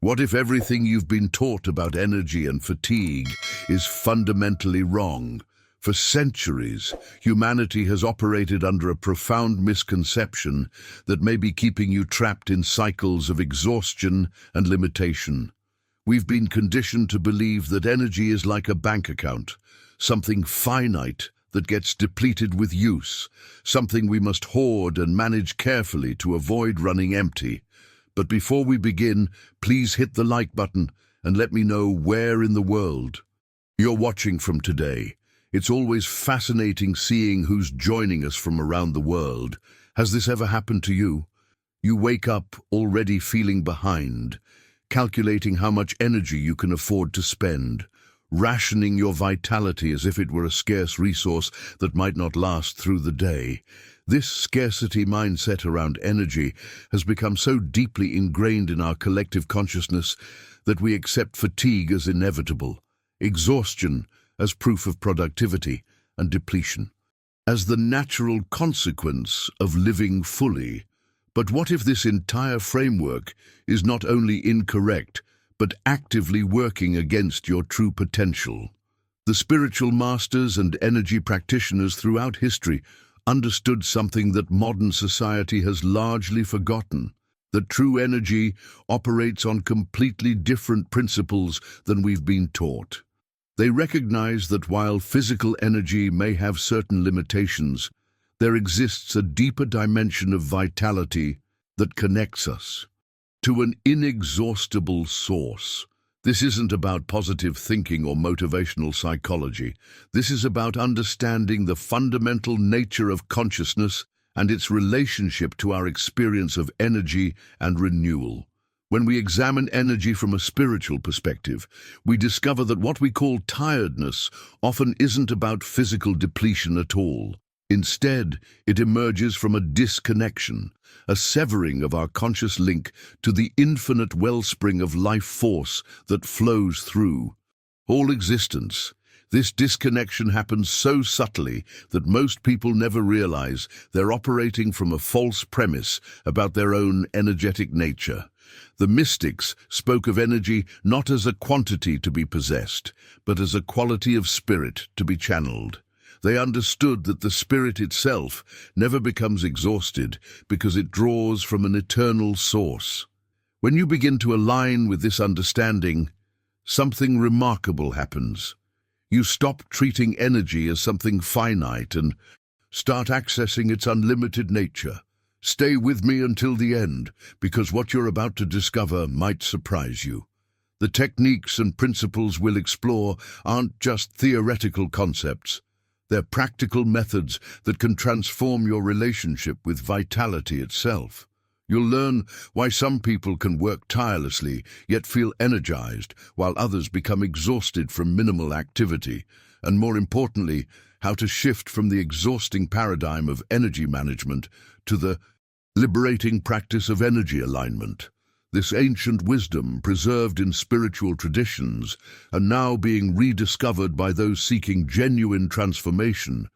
What if everything you've been taught about energy and fatigue is fundamentally wrong? For centuries, humanity has operated under a profound misconception that may be keeping you trapped in cycles of exhaustion and limitation. We've been conditioned to believe that energy is like a bank account, something finite that gets depleted with use, something we must hoard and manage carefully to avoid running empty. But before we begin, please hit the like button and let me know where in the world you're watching from today. It's always fascinating seeing who's joining us from around the world. Has this ever happened to you? You wake up already feeling behind, calculating how much energy you can afford to spend, rationing your vitality as if it were a scarce resource that might not last through the day. This scarcity mindset around energy has become so deeply ingrained in our collective consciousness that we accept fatigue as inevitable, exhaustion as proof of productivity, and depletion as the natural consequence of living fully. But what if this entire framework is not only incorrect, but actively working against your true potential? The spiritual masters and energy practitioners throughout history understood something that modern society has largely forgotten: that true energy operates on completely different principles than we've been taught. They recognize that while physical energy may have certain limitations, there exists a deeper dimension of vitality that connects us to an inexhaustible source. This isn't about positive thinking or motivational psychology. This is about understanding the fundamental nature of consciousness and its relationship to our experience of energy and renewal. When we examine energy from a spiritual perspective, we discover that what we call tiredness often isn't about physical depletion at all. Instead, it emerges from a disconnection, a severing of our conscious link to the infinite wellspring of life force that flows through all existence. This disconnection happens so subtly that most people never realize they're operating from a false premise about their own energetic nature. The mystics spoke of energy not as a quantity to be possessed, but as a quality of spirit to be channeled. They understood that the spirit itself never becomes exhausted because it draws from an eternal source. When you begin to align with this understanding, something remarkable happens. You stop treating energy as something finite and start accessing its unlimited nature. Stay with me until the end, because what you're about to discover might surprise you. The techniques and principles we'll explore aren't just theoretical concepts. They're practical methods that can transform your relationship with vitality itself. You'll learn why some people can work tirelessly yet feel energized, while others become exhausted from minimal activity, and more importantly, how to shift from the exhausting paradigm of energy management to the liberating practice of energy alignment. This ancient wisdom, preserved in spiritual traditions and now being rediscovered by those seeking genuine transformation,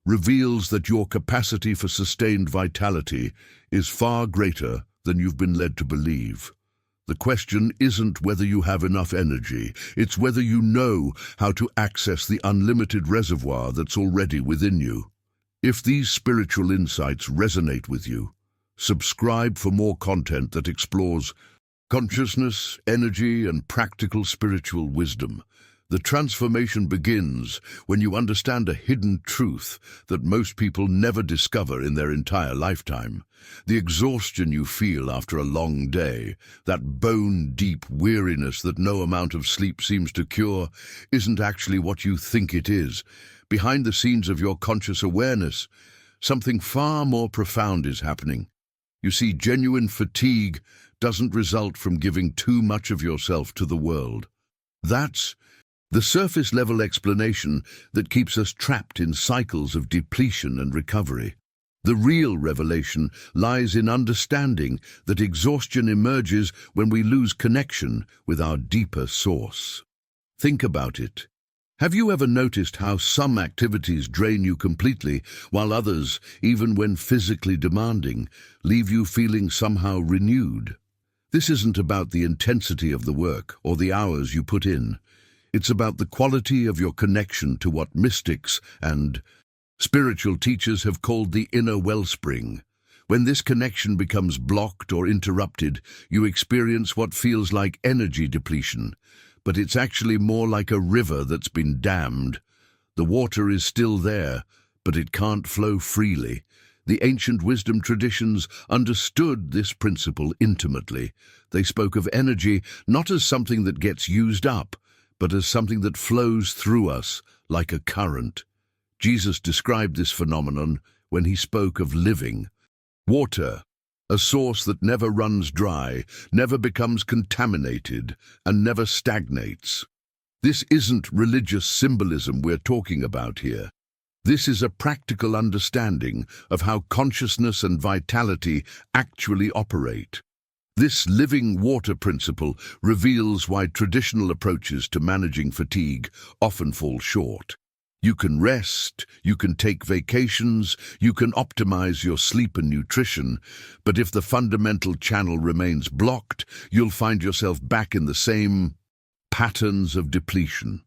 reveals that your capacity for sustained vitality is far greater than you've been led to believe. The question isn't whether you have enough energy, it's whether you know how to access the unlimited reservoir that's already within you. If these spiritual insights resonate with you, subscribe for more content that explores consciousness, energy, and practical spiritual wisdom. The transformation begins when you understand a hidden truth that most people never discover in their entire lifetime. The exhaustion you feel after a long day, that bone-deep weariness that no amount of sleep seems to cure, isn't actually what you think it is. Behind the scenes of your conscious awareness, something far more profound is happening. You see, genuine fatigue doesn't result from giving too much of yourself to the world. That's the surface-level explanation that keeps us trapped in cycles of depletion and recovery. The real revelation lies in understanding that exhaustion emerges when we lose connection with our deeper source. Think about it. Have you ever noticed how some activities drain you completely, while others, even when physically demanding, leave you feeling somehow renewed? This isn't about the intensity of the work or the hours you put in. It's about the quality of your connection to what mystics and spiritual teachers have called the inner wellspring. When this connection becomes blocked or interrupted, you experience what feels like energy depletion, but it's actually more like a river that's been dammed. The water is still there, but it can't flow freely. The ancient wisdom traditions understood this principle intimately. They spoke of energy not as something that gets used up, but as something that flows through us like a current. Jesus described this phenomenon when he spoke of living water, a source that never runs dry, never becomes contaminated, and never stagnates. This isn't religious symbolism we're talking about here. This is a practical understanding of how consciousness and vitality actually operate. This living water principle reveals why traditional approaches to managing fatigue often fall short. You can rest, you can take vacations, you can optimize your sleep and nutrition, but if the fundamental channel remains blocked, you'll find yourself back in the same patterns of depletion.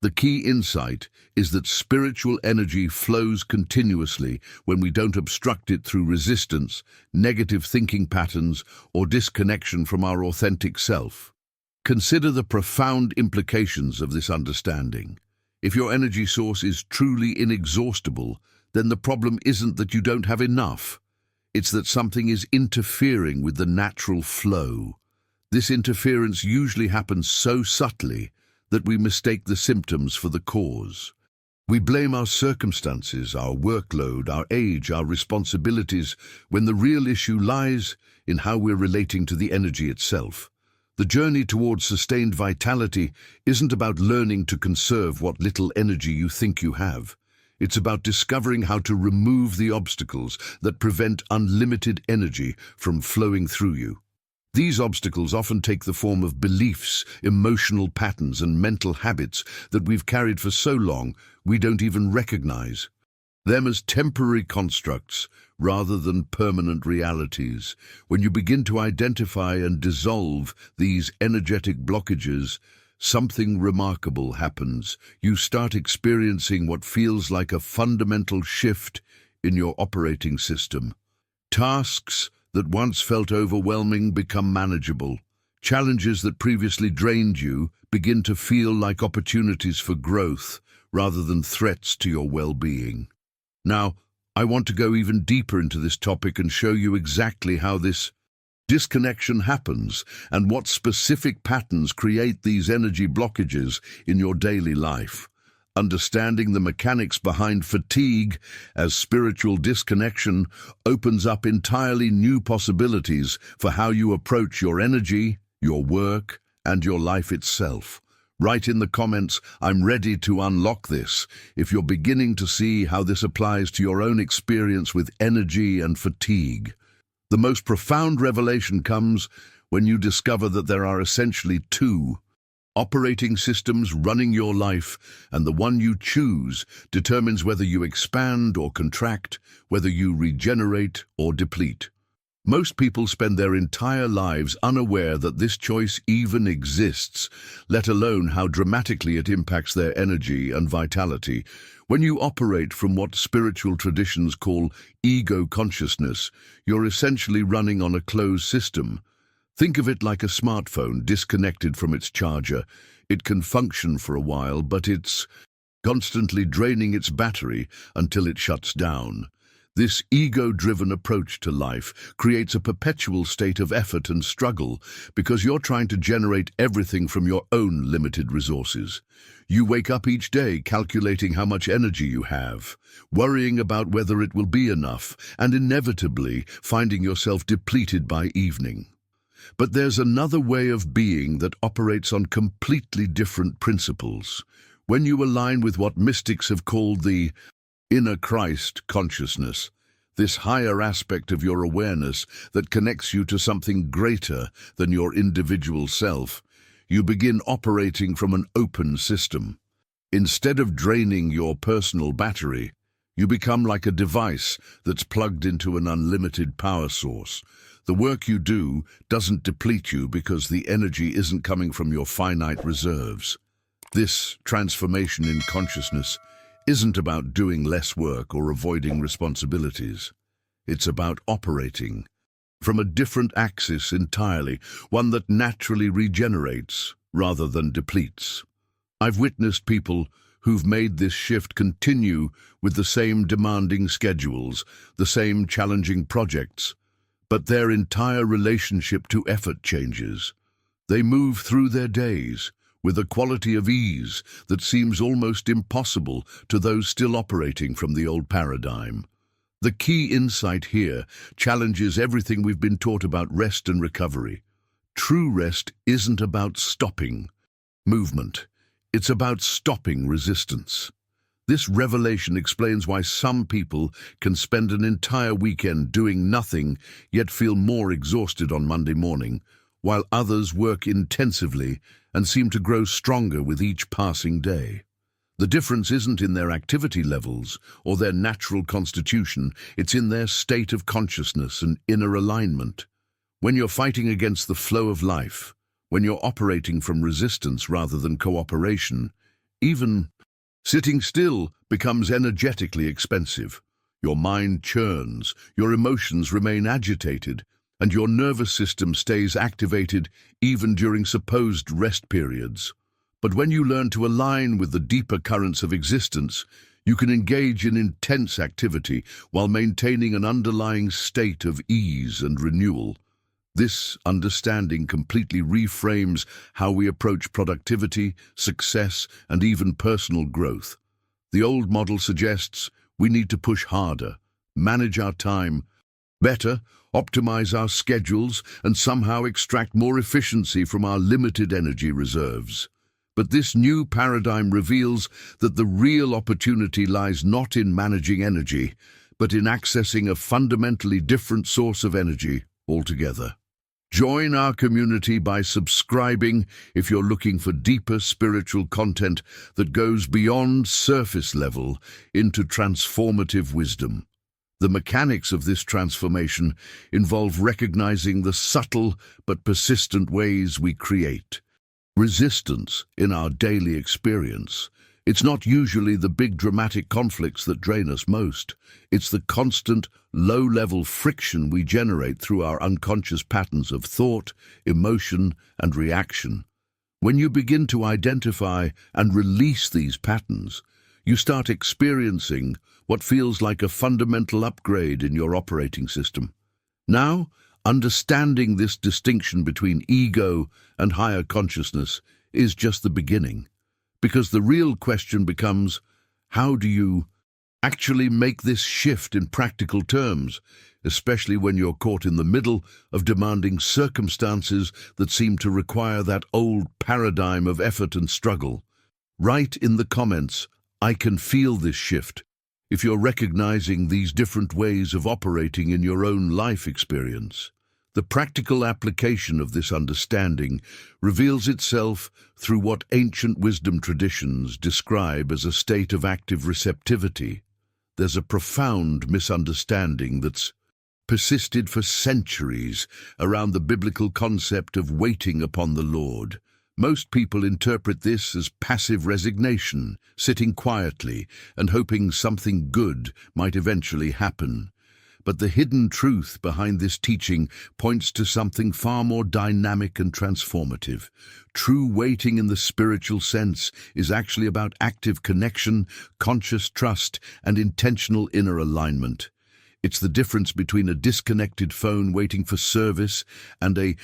The key insight is that spiritual energy flows continuously when we don't obstruct it through resistance, negative thinking patterns, or disconnection from our authentic self. Consider the profound implications of this understanding. If your energy source is truly inexhaustible, then the problem isn't that you don't have enough. It's that something is interfering with the natural flow. This interference usually happens so subtly that we mistake the symptoms for the cause. We blame our circumstances, our workload, our age, our responsibilities, when the real issue lies in how we're relating to the energy itself. The journey towards sustained vitality isn't about learning to conserve what little energy you think you have. It's about discovering how to remove the obstacles that prevent unlimited energy from flowing through you. These obstacles often take the form of beliefs, emotional patterns, and mental habits that we've carried for so long we don't even recognize them as temporary constructs rather than permanent realities. When you begin to identify and dissolve these energetic blockages, something remarkable happens. You start experiencing what feels like a fundamental shift in your operating system. Tasks that once felt overwhelming become manageable. Challenges that previously drained you begin to feel like opportunities for growth rather than threats to your well-being. Now, I want to go even deeper into this topic and show you exactly how this disconnection happens and what specific patterns create these energy blockages in your daily life. Understanding the mechanics behind fatigue as spiritual disconnection opens up entirely new possibilities for how you approach your energy, your work, and your life itself. Write in the comments, "I'm ready to unlock this," if you're beginning to see how this applies to your own experience with energy and fatigue. The most profound revelation comes when you discover that there are essentially two operating systems running your life, and the one you choose determines whether you expand or contract, whether you regenerate or deplete. Most people spend their entire lives unaware that this choice even exists, let alone how dramatically it impacts their energy and vitality. When you operate from what spiritual traditions call ego consciousness, you're essentially running on a closed system. Think of it like a smartphone disconnected from its charger. It can function for a while, but it's constantly draining its battery until it shuts down. This ego-driven approach to life creates a perpetual state of effort and struggle because you're trying to generate everything from your own limited resources. You wake up each day calculating how much energy you have, worrying about whether it will be enough, and inevitably finding yourself depleted by evening. But there's another way of being that operates on completely different principles. When you align with what mystics have called the inner Christ consciousness, this higher aspect of your awareness that connects you to something greater than your individual self, you begin operating from an open system. Instead of draining your personal battery, you become like a device that's plugged into an unlimited power source. The work you do doesn't deplete you because the energy isn't coming from your finite reserves. This transformation in consciousness isn't about doing less work or avoiding responsibilities. It's about operating from a different axis entirely, one that naturally regenerates rather than depletes. I've witnessed people who've made this shift continue with the same demanding schedules, the same challenging projects, but their entire relationship to effort changes. They move through their days with a quality of ease that seems almost impossible to those still operating from the old paradigm. The key insight here challenges everything we've been taught about rest and recovery. True rest isn't about stopping movement. It's about stopping resistance. This revelation explains why some people can spend an entire weekend doing nothing yet feel more exhausted on Monday morning, while others work intensively and seem to grow stronger with each passing day. The difference isn't in their activity levels or their natural constitution, it's in their state of consciousness and inner alignment. When you're fighting against the flow of life, when you're operating from resistance rather than cooperation, even sitting still becomes energetically expensive. Your mind churns, your emotions remain agitated, and your nervous system stays activated even during supposed rest periods. But when you learn to align with the deeper currents of existence, you can engage in intense activity while maintaining an underlying state of ease and renewal. This understanding completely reframes how we approach productivity, success, and even personal growth. The old model suggests we need to push harder, manage our time better, optimize our schedules, and somehow extract more efficiency from our limited energy reserves. But this new paradigm reveals that the real opportunity lies not in managing energy, but in accessing a fundamentally different source of energy altogether. Join our community by subscribing if you're looking for deeper spiritual content that goes beyond surface level into transformative wisdom. The mechanics of this transformation involve recognizing the subtle but persistent ways we create resistance in our daily experience. It's not usually the big dramatic conflicts that drain us most. It's the constant, low-level friction we generate through our unconscious patterns of thought, emotion, and reaction. When you begin to identify and release these patterns, you start experiencing what feels like a fundamental upgrade in your operating system. Now, understanding this distinction between ego and higher consciousness is just the beginning. Because the real question becomes, how do you actually make this shift in practical terms, especially when you're caught in the middle of demanding circumstances that seem to require that old paradigm of effort and struggle? Write in the comments, I can feel this shift, if you're recognizing these different ways of operating in your own life experience. The practical application of this understanding reveals itself through what ancient wisdom traditions describe as a state of active receptivity. There's a profound misunderstanding that's persisted for centuries around the biblical concept of waiting upon the Lord. Most people interpret this as passive resignation, sitting quietly and hoping something good might eventually happen. But the hidden truth behind this teaching points to something far more dynamic and transformative. True waiting in the spiritual sense is actually about active connection, conscious trust, and intentional inner alignment. It's the difference between a disconnected phone waiting for service and a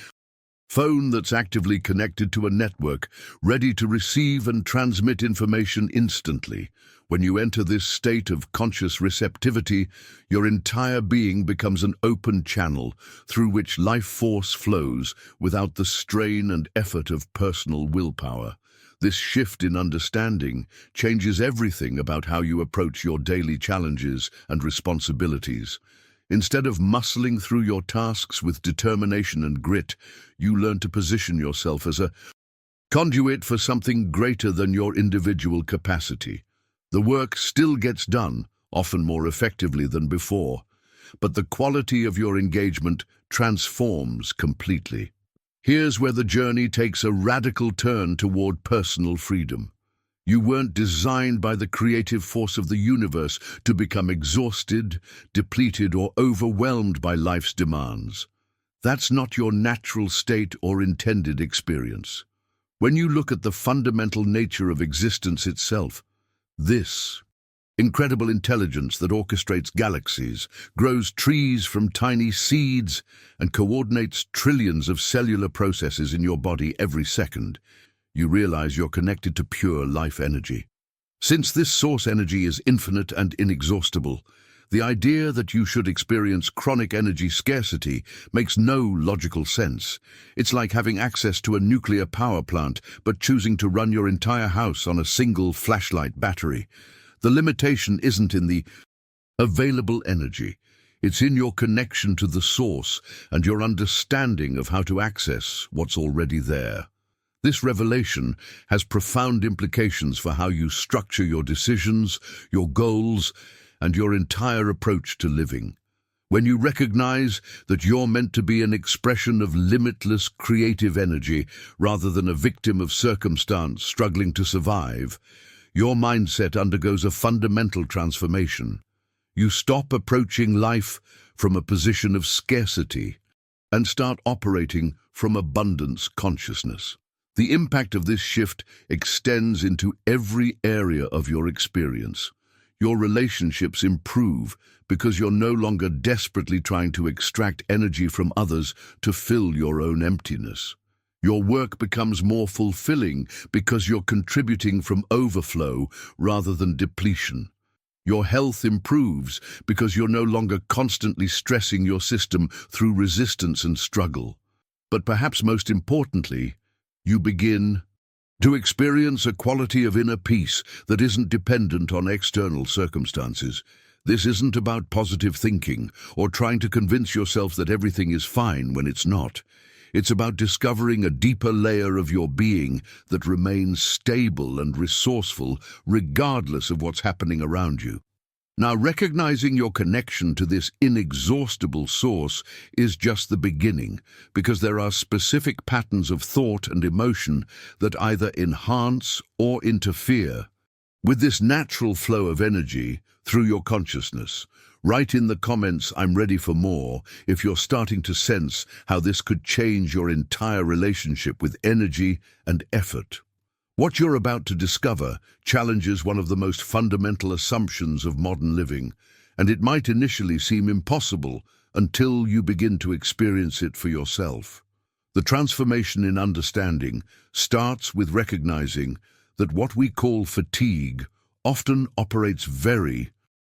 phone that's actively connected to a network, ready to receive and transmit information instantly. When you enter this state of conscious receptivity, your entire being becomes an open channel through which life force flows without the strain and effort of personal willpower. This shift in understanding changes everything about how you approach your daily challenges and responsibilities. Instead of muscling through your tasks with determination and grit, you learn to position yourself as a conduit for something greater than your individual capacity. The work still gets done, often more effectively than before, but the quality of your engagement transforms completely. Here's where the journey takes a radical turn toward personal freedom. You weren't designed by the creative force of the universe to become exhausted, depleted, or overwhelmed by life's demands. That's not your natural state or intended experience. When you look at the fundamental nature of existence itself, this incredible intelligence that orchestrates galaxies, grows trees from tiny seeds, and coordinates trillions of cellular processes in your body every second, you realize you're connected to pure life energy. Since this source energy is infinite and inexhaustible, the idea that you should experience chronic energy scarcity makes no logical sense. It's like having access to a nuclear power plant but choosing to run your entire house on a single flashlight battery. The limitation isn't in the available energy. It's in your connection to the source and your understanding of how to access what's already there. This revelation has profound implications for how you structure your decisions, your goals, and your entire approach to living. When you recognize that you're meant to be an expression of limitless creative energy rather than a victim of circumstance struggling to survive, your mindset undergoes a fundamental transformation. You stop approaching life from a position of scarcity and start operating from abundance consciousness. The impact of this shift extends into every area of your experience. Your relationships improve because you're no longer desperately trying to extract energy from others to fill your own emptiness. Your work becomes more fulfilling because you're contributing from overflow rather than depletion. Your health improves because you're no longer constantly stressing your system through resistance and struggle. But perhaps most importantly, you begin to experience a quality of inner peace that isn't dependent on external circumstances. This isn't about positive thinking or trying to convince yourself that everything is fine when it's not. It's about discovering a deeper layer of your being that remains stable and resourceful regardless of what's happening around you. Now, recognizing your connection to this inexhaustible source is just the beginning, because there are specific patterns of thought and emotion that either enhance or interfere with this natural flow of energy through your consciousness. Write in the comments, "I'm ready for more," if you're starting to sense how this could change your entire relationship with energy and effort. What you're about to discover challenges one of the most fundamental assumptions of modern living, and it might initially seem impossible until you begin to experience it for yourself. The transformation in understanding starts with recognizing that what we call fatigue often operates very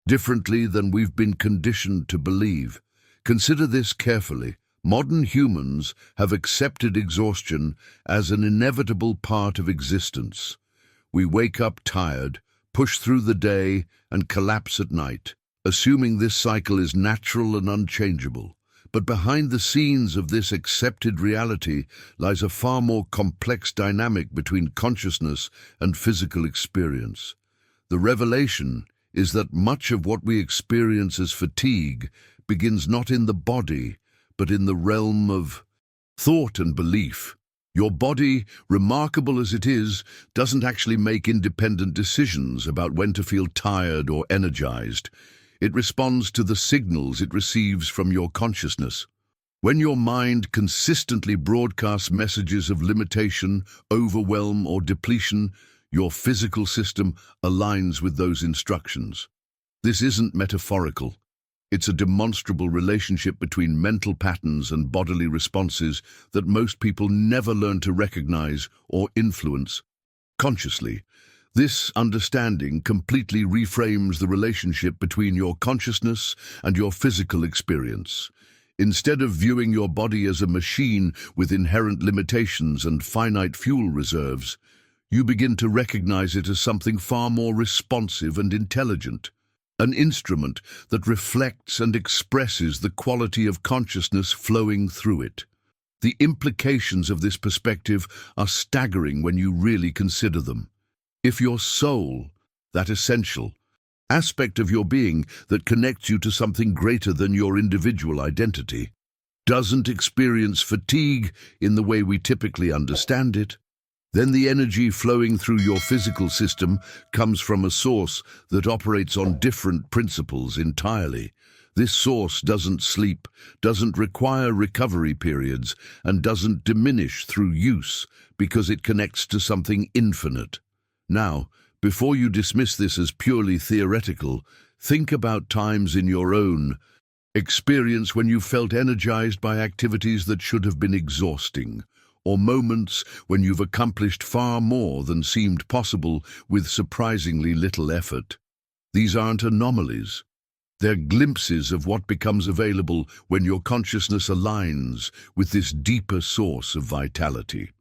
differently than we've been conditioned to believe. Consider this carefully. Modern humans have accepted exhaustion as an inevitable part of existence. We wake up tired, push through the day, and collapse at night, assuming this cycle is natural and unchangeable. But behind the scenes of this accepted reality lies a far more complex dynamic between consciousness and physical experience. The revelation is that much of what we experience as fatigue begins not in the body, but in the realm of thought and belief. Your body, remarkable as it is, doesn't actually make independent decisions about when to feel tired or energized. It responds to the signals it receives from your consciousness. When your mind consistently broadcasts messages of limitation, overwhelm, or depletion, your physical system aligns with those instructions. This isn't metaphorical. It's a demonstrable relationship between mental patterns and bodily responses that most people never learn to recognize or influence consciously. This understanding completely reframes the relationship between your consciousness and your physical experience. Instead of viewing your body as a machine with inherent limitations and finite fuel reserves, you begin to recognize it as something far more responsive and intelligent. An instrument that reflects and expresses the quality of consciousness flowing through it. The implications of this perspective are staggering when you really consider them. If your soul, that essential, aspect of your being that connects you to something greater than your individual identity, doesn't experience fatigue in the way we typically understand it, then the energy flowing through your physical system comes from a source that operates on different principles entirely. This source doesn't sleep, doesn't require recovery periods, and doesn't diminish through use because it connects to something infinite. Now, before you dismiss this as purely theoretical, think about times in your own experience when you felt energized by activities that should have been exhausting, or moments when you've accomplished far more than seemed possible with surprisingly little effort. These aren't anomalies. They're glimpses of what becomes available when your consciousness aligns with this deeper source of vitality.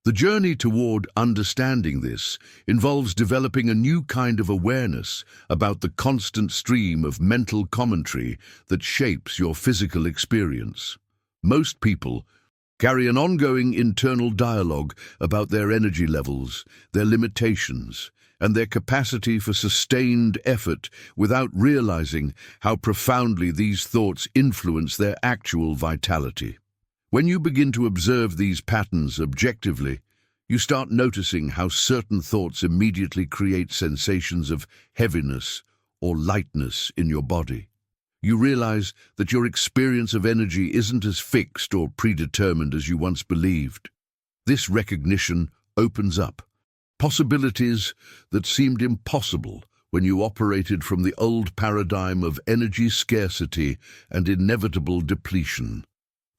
The journey toward understanding this involves developing a new kind of awareness about the constant stream of mental commentary that shapes your physical experience. Most people carry an ongoing internal dialogue about their energy levels, their limitations, and their capacity for sustained effort without realizing how profoundly these thoughts influence their actual vitality. When you begin to observe these patterns objectively, you start noticing how certain thoughts immediately create sensations of heaviness or lightness in your body. You realize that your experience of energy isn't as fixed or predetermined as you once believed. This recognition opens up possibilities that seemed impossible when you operated from the old paradigm of energy scarcity and inevitable depletion.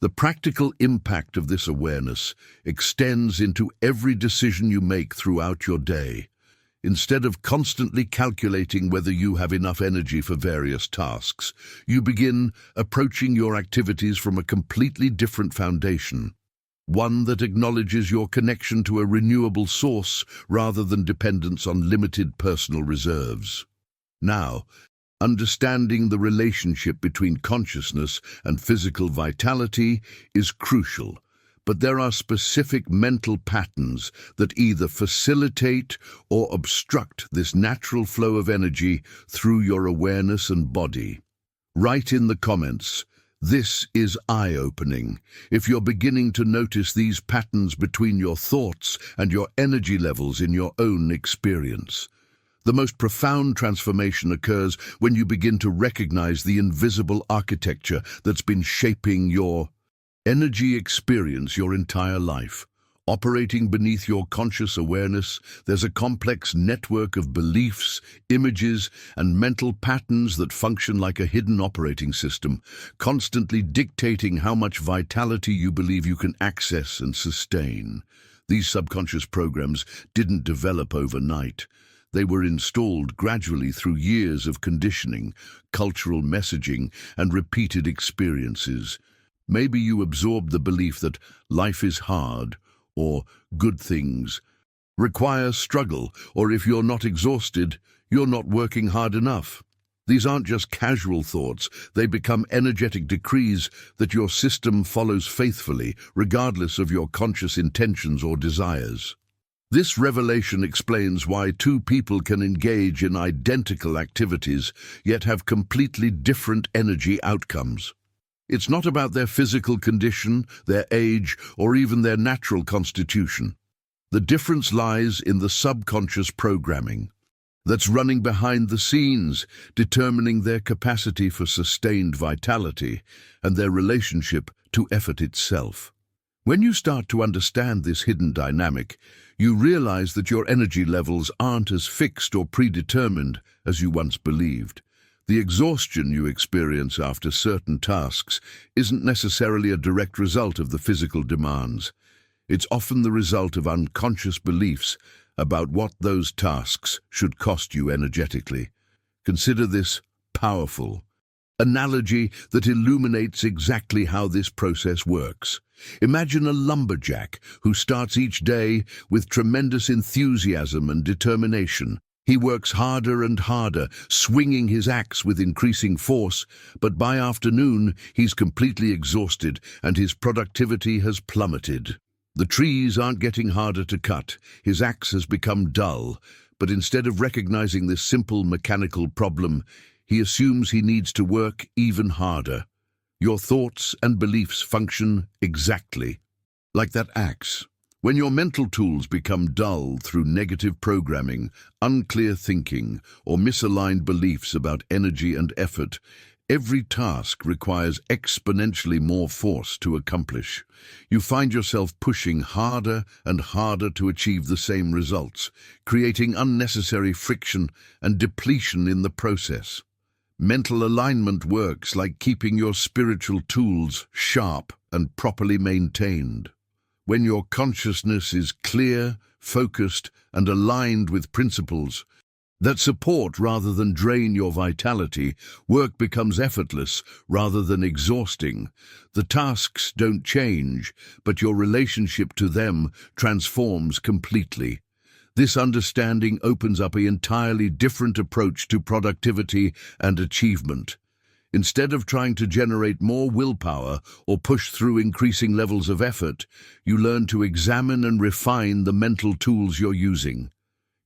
The practical impact of this awareness extends into every decision you make throughout your day. Instead of constantly calculating whether you have enough energy for various tasks, you begin approaching your activities from a completely different foundation, one that acknowledges your connection to a renewable source rather than dependence on limited personal reserves. Now, understanding the relationship between consciousness and physical vitality is crucial. But there are specific mental patterns that either facilitate or obstruct this natural flow of energy through your awareness and body. Write in the comments, "This is eye-opening," if you're beginning to notice these patterns between your thoughts and your energy levels in your own experience. The most profound transformation occurs when you begin to recognize the invisible architecture that's been shaping your energy experience your entire life. Operating beneath your conscious awareness, there's a complex network of beliefs, images, and mental patterns that function like a hidden operating system, constantly dictating how much vitality you believe you can access and sustain. These subconscious programs didn't develop overnight. They were installed gradually through years of conditioning, cultural messaging, and repeated experiences. Maybe you absorbed the belief that life is hard, or good things require struggle, or if you're not exhausted, you're not working hard enough. These aren't just casual thoughts, they become energetic decrees that your system follows faithfully, regardless of your conscious intentions or desires. This revelation explains why two people can engage in identical activities, yet have completely different energy outcomes. It's not about their physical condition, their age, or even their natural constitution. The difference lies in the subconscious programming that's running behind the scenes, determining their capacity for sustained vitality and their relationship to effort itself. When you start to understand this hidden dynamic, you realize that your energy levels aren't as fixed or predetermined as you once believed. The exhaustion you experience after certain tasks isn't necessarily a direct result of the physical demands. It's often the result of unconscious beliefs about what those tasks should cost you energetically. Consider this powerful analogy that illuminates exactly how this process works. Imagine a lumberjack who starts each day with tremendous enthusiasm and determination. He works harder and harder, swinging his axe with increasing force, but by afternoon he's completely exhausted and his productivity has plummeted. The trees aren't getting harder to cut, his axe has become dull, But instead of recognizing this simple mechanical problem, he assumes he needs to work even harder. Your thoughts and beliefs function exactly like that axe. When your mental tools become dull through negative programming, unclear thinking, or misaligned beliefs about energy and effort, every task requires exponentially more force to accomplish. You find yourself pushing harder and harder to achieve the same results, creating unnecessary friction and depletion in the process. Mental alignment works like keeping your spiritual tools sharp and properly maintained. When your consciousness is clear, focused, and aligned with principles that support rather than drain your vitality, work becomes effortless rather than exhausting. The tasks don't change, but your relationship to them transforms completely. This understanding opens up an entirely different approach to productivity and achievement. Instead of trying to generate more willpower or push through increasing levels of effort, you learn to examine and refine the mental tools you're using.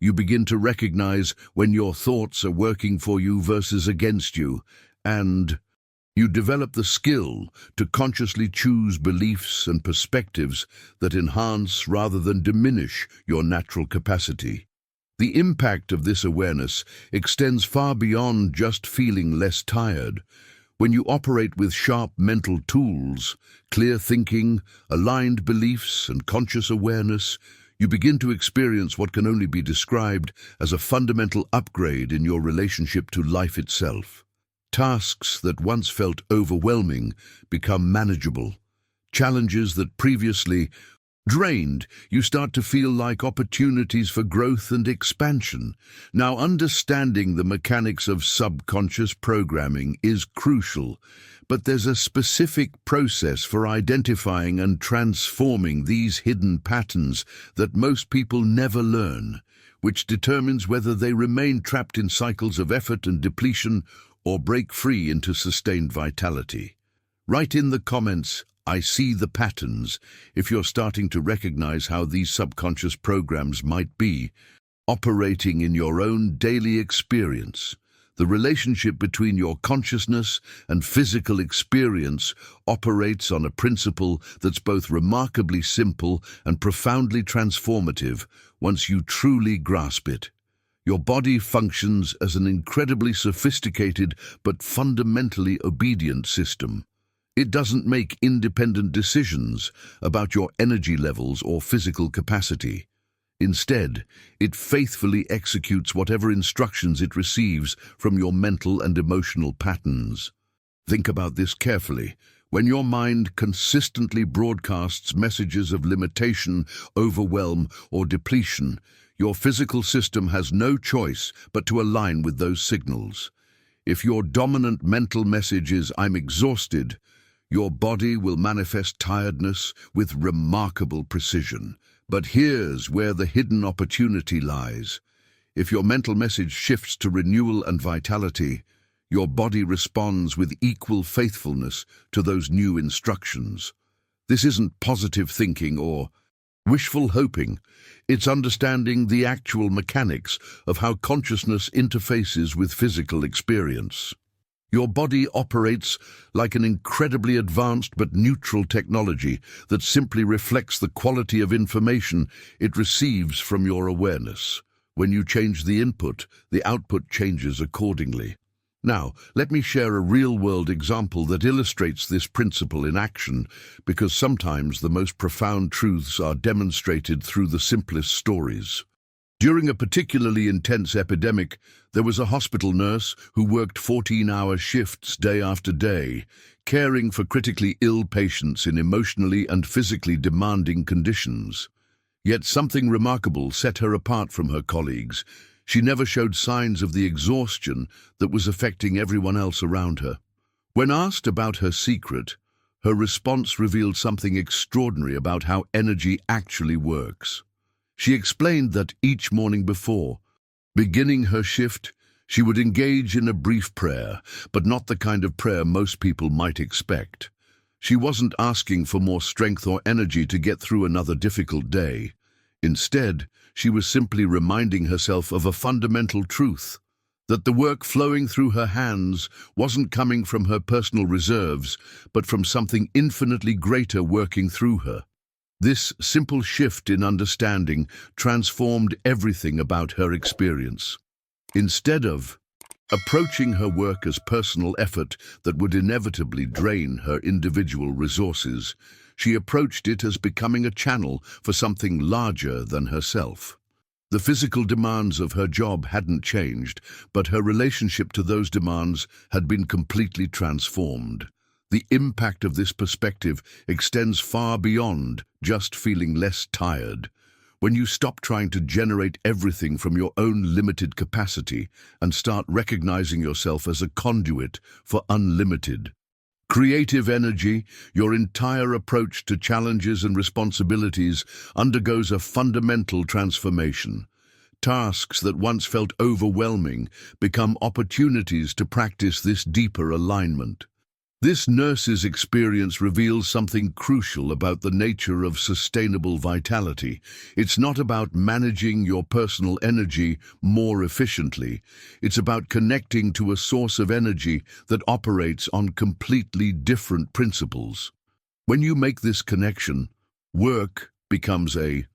You begin to recognize when your thoughts are working for you versus against you, and you develop the skill to consciously choose beliefs and perspectives that enhance rather than diminish your natural capacity. The impact of this awareness extends far beyond just feeling less tired. When you operate with sharp mental tools, clear thinking, aligned beliefs, and conscious awareness, you begin to experience what can only be described as a fundamental upgrade in your relationship to life itself. Tasks that once felt overwhelming become manageable. Challenges that previously drained, you start to feel like opportunities for growth and expansion. Now, understanding the mechanics of subconscious programming is crucial, but there's a specific process for identifying and transforming these hidden patterns that most people never learn, which determines whether they remain trapped in cycles of effort and depletion or break free into sustained vitality. Write in the comments, "I see the patterns," if you're starting to recognize how these subconscious programs might be operating in your own daily experience. The relationship between your consciousness and physical experience operates on a principle that's both remarkably simple and profoundly transformative once you truly grasp it. Your body functions as an incredibly sophisticated but fundamentally obedient system. It doesn't make independent decisions about your energy levels or physical capacity. Instead, it faithfully executes whatever instructions it receives from your mental and emotional patterns. Think about this carefully. When your mind consistently broadcasts messages of limitation, overwhelm, or depletion, your physical system has no choice but to align with those signals. If your dominant mental message is "I'm exhausted," your body will manifest tiredness with remarkable precision. But here's where the hidden opportunity lies. If your mental message shifts to renewal and vitality, your body responds with equal faithfulness to those new instructions. This isn't positive thinking or wishful hoping. It's understanding the actual mechanics of how consciousness interfaces with physical experience. Your body operates like an incredibly advanced but neutral technology that simply reflects the quality of information it receives from your awareness. When you change the input, the output changes accordingly. Now, let me share a real-world example that illustrates this principle in action, because sometimes the most profound truths are demonstrated through the simplest stories. During a particularly intense epidemic, there was a hospital nurse who worked 14-hour shifts day after day, caring for critically ill patients in emotionally and physically demanding conditions. Yet something remarkable set her apart from her colleagues. She never showed signs of the exhaustion that was affecting everyone else around her. When asked about her secret, her response revealed something extraordinary about how energy actually works. She explained that each morning before beginning her shift, she would engage in a brief prayer, but not the kind of prayer most people might expect. She wasn't asking for more strength or energy to get through another difficult day. Instead, she was simply reminding herself of a fundamental truth, that the work flowing through her hands wasn't coming from her personal reserves, but from something infinitely greater working through her. This simple shift in understanding transformed everything about her experience. Instead of approaching her work as personal effort that would inevitably drain her individual resources, she approached it as becoming a channel for something larger than herself. The physical demands of her job hadn't changed, but her relationship to those demands had been completely transformed. The impact of this perspective extends far beyond just feeling less tired. When you stop trying to generate everything from your own limited capacity and start recognizing yourself as a conduit for unlimited creative energy, your entire approach to challenges and responsibilities undergoes a fundamental transformation. Tasks that once felt overwhelming become opportunities to practice this deeper alignment. This nurse's experience reveals something crucial about the nature of sustainable vitality. It's not about managing your personal energy more efficiently. It's about connecting to a source of energy that operates on completely different principles. When you make this connection, work becomes a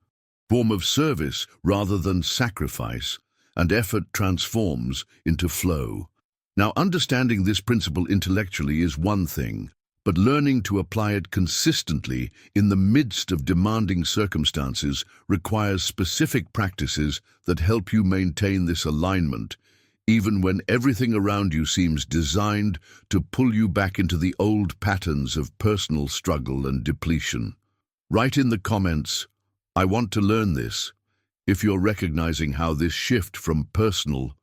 form of service rather than sacrifice, and effort transforms into flow. Now, understanding this principle intellectually is one thing, but learning to apply it consistently in the midst of demanding circumstances requires specific practices that help you maintain this alignment, even when everything around you seems designed to pull you back into the old patterns of personal struggle and depletion. Write in the comments, "I want to learn this," if you're recognizing how this shift from personal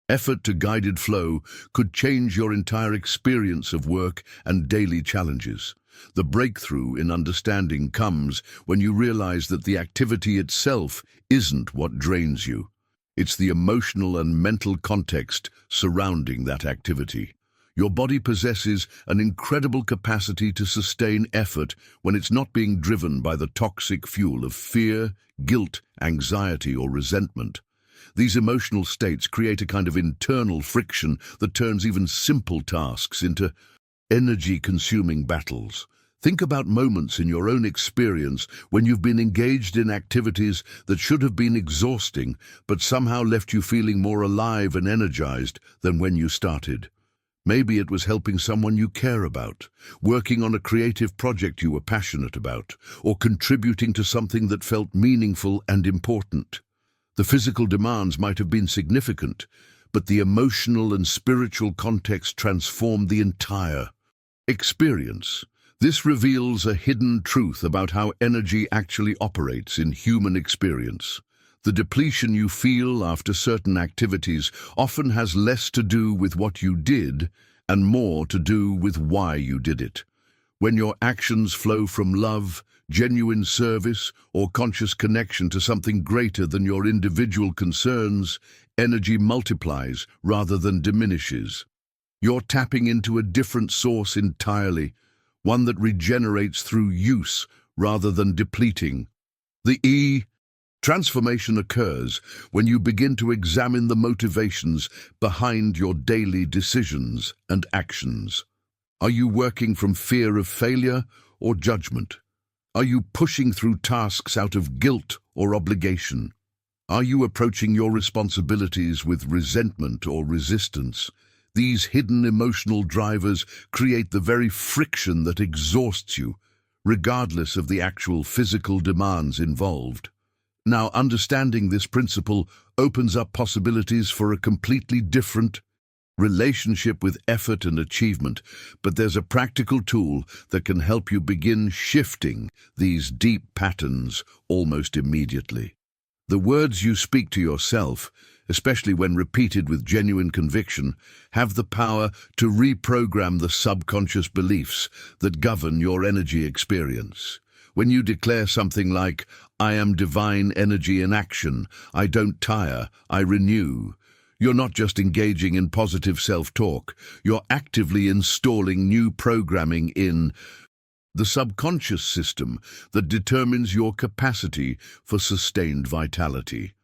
effort to guided flow could change your entire experience of work and daily challenges. The breakthrough in understanding comes when you realize that the activity itself isn't what drains you. It's the emotional and mental context surrounding that activity. Your body possesses an incredible capacity to sustain effort when it's not being driven by the toxic fuel of fear, guilt, anxiety, or resentment. These emotional states create a kind of internal friction that turns even simple tasks into energy-consuming battles. Think about moments in your own experience when you've been engaged in activities that should have been exhausting, but somehow left you feeling more alive and energized than when you started. Maybe it was helping someone you care about, working on a creative project you were passionate about, or contributing to something that felt meaningful and important. The physical demands might have been significant, but the emotional and spiritual context transformed the entire experience. This reveals a hidden truth about how energy actually operates in human experience. The depletion you feel after certain activities often has less to do with what you did and more to do with why you did it. When your actions flow from love, genuine service, or conscious connection to something greater than your individual concerns, energy multiplies rather than diminishes. You're tapping into a different source entirely, one that regenerates through use rather than depleting. The transformation occurs when you begin to examine the motivations behind your daily decisions and actions. Are you working from fear of failure or judgment? Are you pushing through tasks out of guilt or obligation? Are you approaching your responsibilities with resentment or resistance? These hidden emotional drivers create the very friction that exhausts you, regardless of the actual physical demands involved. Now, understanding this principle opens up possibilities for a completely different relationship with effort and achievement, but there's a practical tool that can help you begin shifting these deep patterns almost immediately. The words you speak to yourself, especially when repeated with genuine conviction, have the power to reprogram the subconscious beliefs that govern your energy experience. When you declare something like, "I am divine energy in action, I don't tire, I renew," you're not just engaging in positive self-talk, you're actively installing new programming in the subconscious system that determines your capacity for sustained vitality.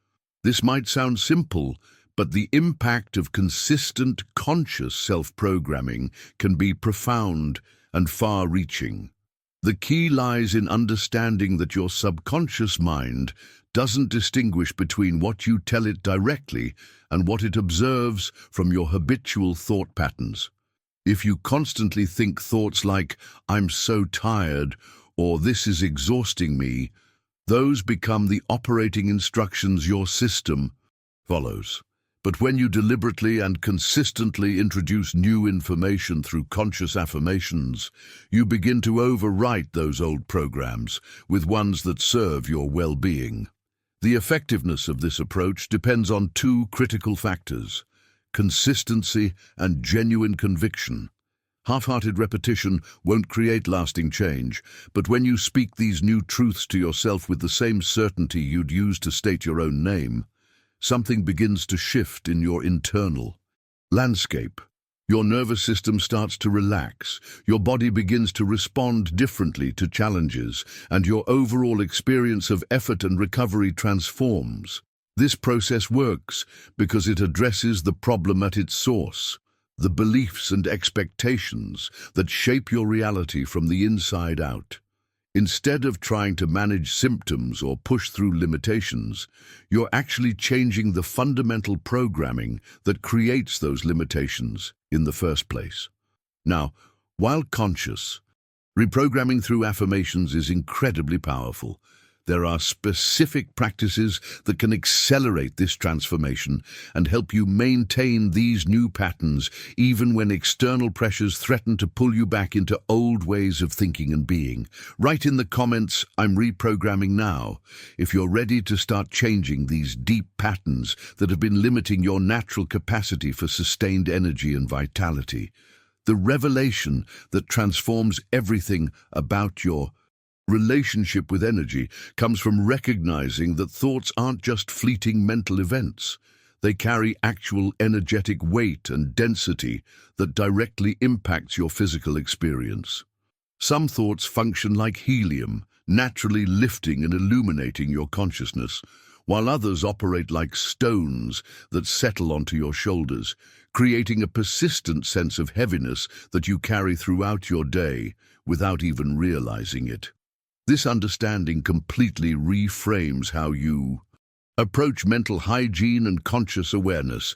This might sound simple, but the impact of consistent conscious self-programming can be profound and far-reaching. The key lies in understanding that your subconscious mind doesn't distinguish between what you tell it directly and what it observes from your habitual thought patterns. If you constantly think thoughts like, "I'm so tired," or "this is exhausting me," those become the operating instructions your system follows. But when you deliberately and consistently introduce new information through conscious affirmations, you begin to overwrite those old programs with ones that serve your well-being. The effectiveness of this approach depends on two critical factors: consistency and genuine conviction. Half-hearted repetition won't create lasting change, but when you speak these new truths to yourself with the same certainty you'd use to state your own name, something begins to shift in your internal landscape. Your nervous system starts to relax, your body begins to respond differently to challenges, and your overall experience of effort and recovery transforms. This process works because it addresses the problem at its source, the beliefs and expectations that shape your reality from the inside out. Instead of trying to manage symptoms or push through limitations, you're actually changing the fundamental programming that creates those limitations in the first place. Now, while conscious, reprogramming through affirmations is incredibly powerful. There are specific practices that can accelerate this transformation and help you maintain these new patterns even when external pressures threaten to pull you back into old ways of thinking and being. Write in the comments, "I'm reprogramming now," if you're ready to start changing these deep patterns that have been limiting your natural capacity for sustained energy and vitality. The revelation that transforms everything about your relationship with energy comes from recognizing that thoughts aren't just fleeting mental events. They carry actual energetic weight and density that directly impacts your physical experience. Some thoughts function like helium, naturally lifting and illuminating your consciousness, while others operate like stones that settle onto your shoulders, creating a persistent sense of heaviness that you carry throughout your day without even realizing it. This understanding completely reframes how you approach mental hygiene and conscious awareness.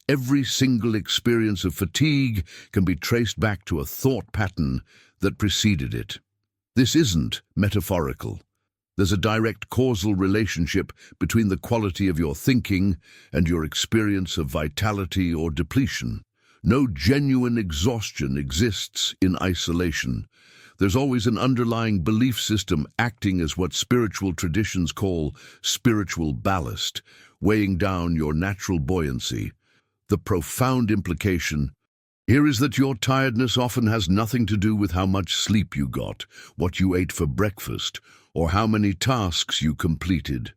Every single experience of fatigue can be traced back to a thought pattern that preceded it. This isn't metaphorical. There's a direct causal relationship between the quality of your thinking and your experience of vitality or depletion. No genuine exhaustion exists in isolation. There's always an underlying belief system acting as what spiritual traditions call spiritual ballast, weighing down your natural buoyancy. The profound implication here is that your tiredness often has nothing to do with how much sleep you got, what you ate for breakfast, or how many tasks you completed.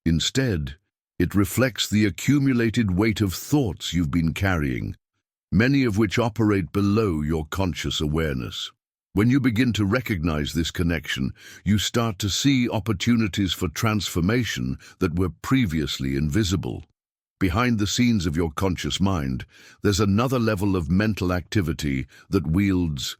Instead, it reflects the accumulated weight of thoughts you've been carrying, many of which operate below your conscious awareness. When you begin to recognize this connection, you start to see opportunities for transformation that were previously invisible. Behind the scenes of your conscious mind, there's another level of mental activity that wields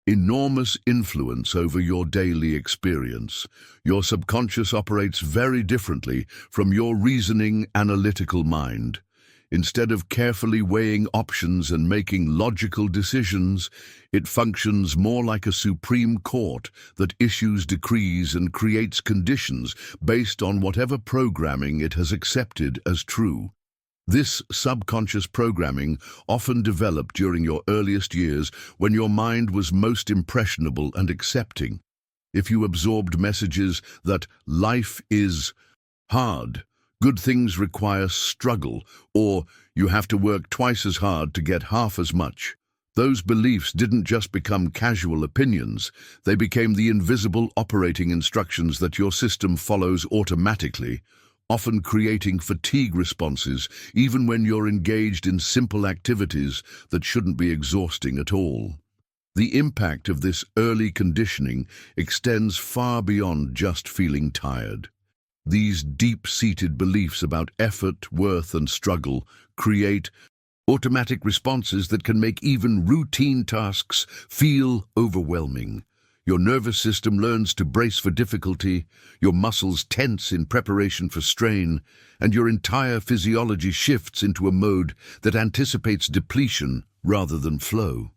enormous influence over your daily experience. Your subconscious operates very differently from your reasoning, analytical mind. Instead of carefully weighing options and making logical decisions, it functions more like a supreme court that issues decrees and creates conditions based on whatever programming it has accepted as true. This subconscious programming often developed during your earliest years when your mind was most impressionable and accepting. If you absorbed messages that life is hard, good things require struggle, or you have to work twice as hard to get half as much, those beliefs didn't just become casual opinions, they became the invisible operating instructions that your system follows automatically, often creating fatigue responses even when you're engaged in simple activities that shouldn't be exhausting at all. The impact of this early conditioning extends far beyond just feeling tired. These deep-seated beliefs about effort, worth, and struggle create automatic responses that can make even routine tasks feel overwhelming. Your nervous system learns to brace for difficulty, your muscles tense in preparation for strain, and your entire physiology shifts into a mode that anticipates depletion rather than flow.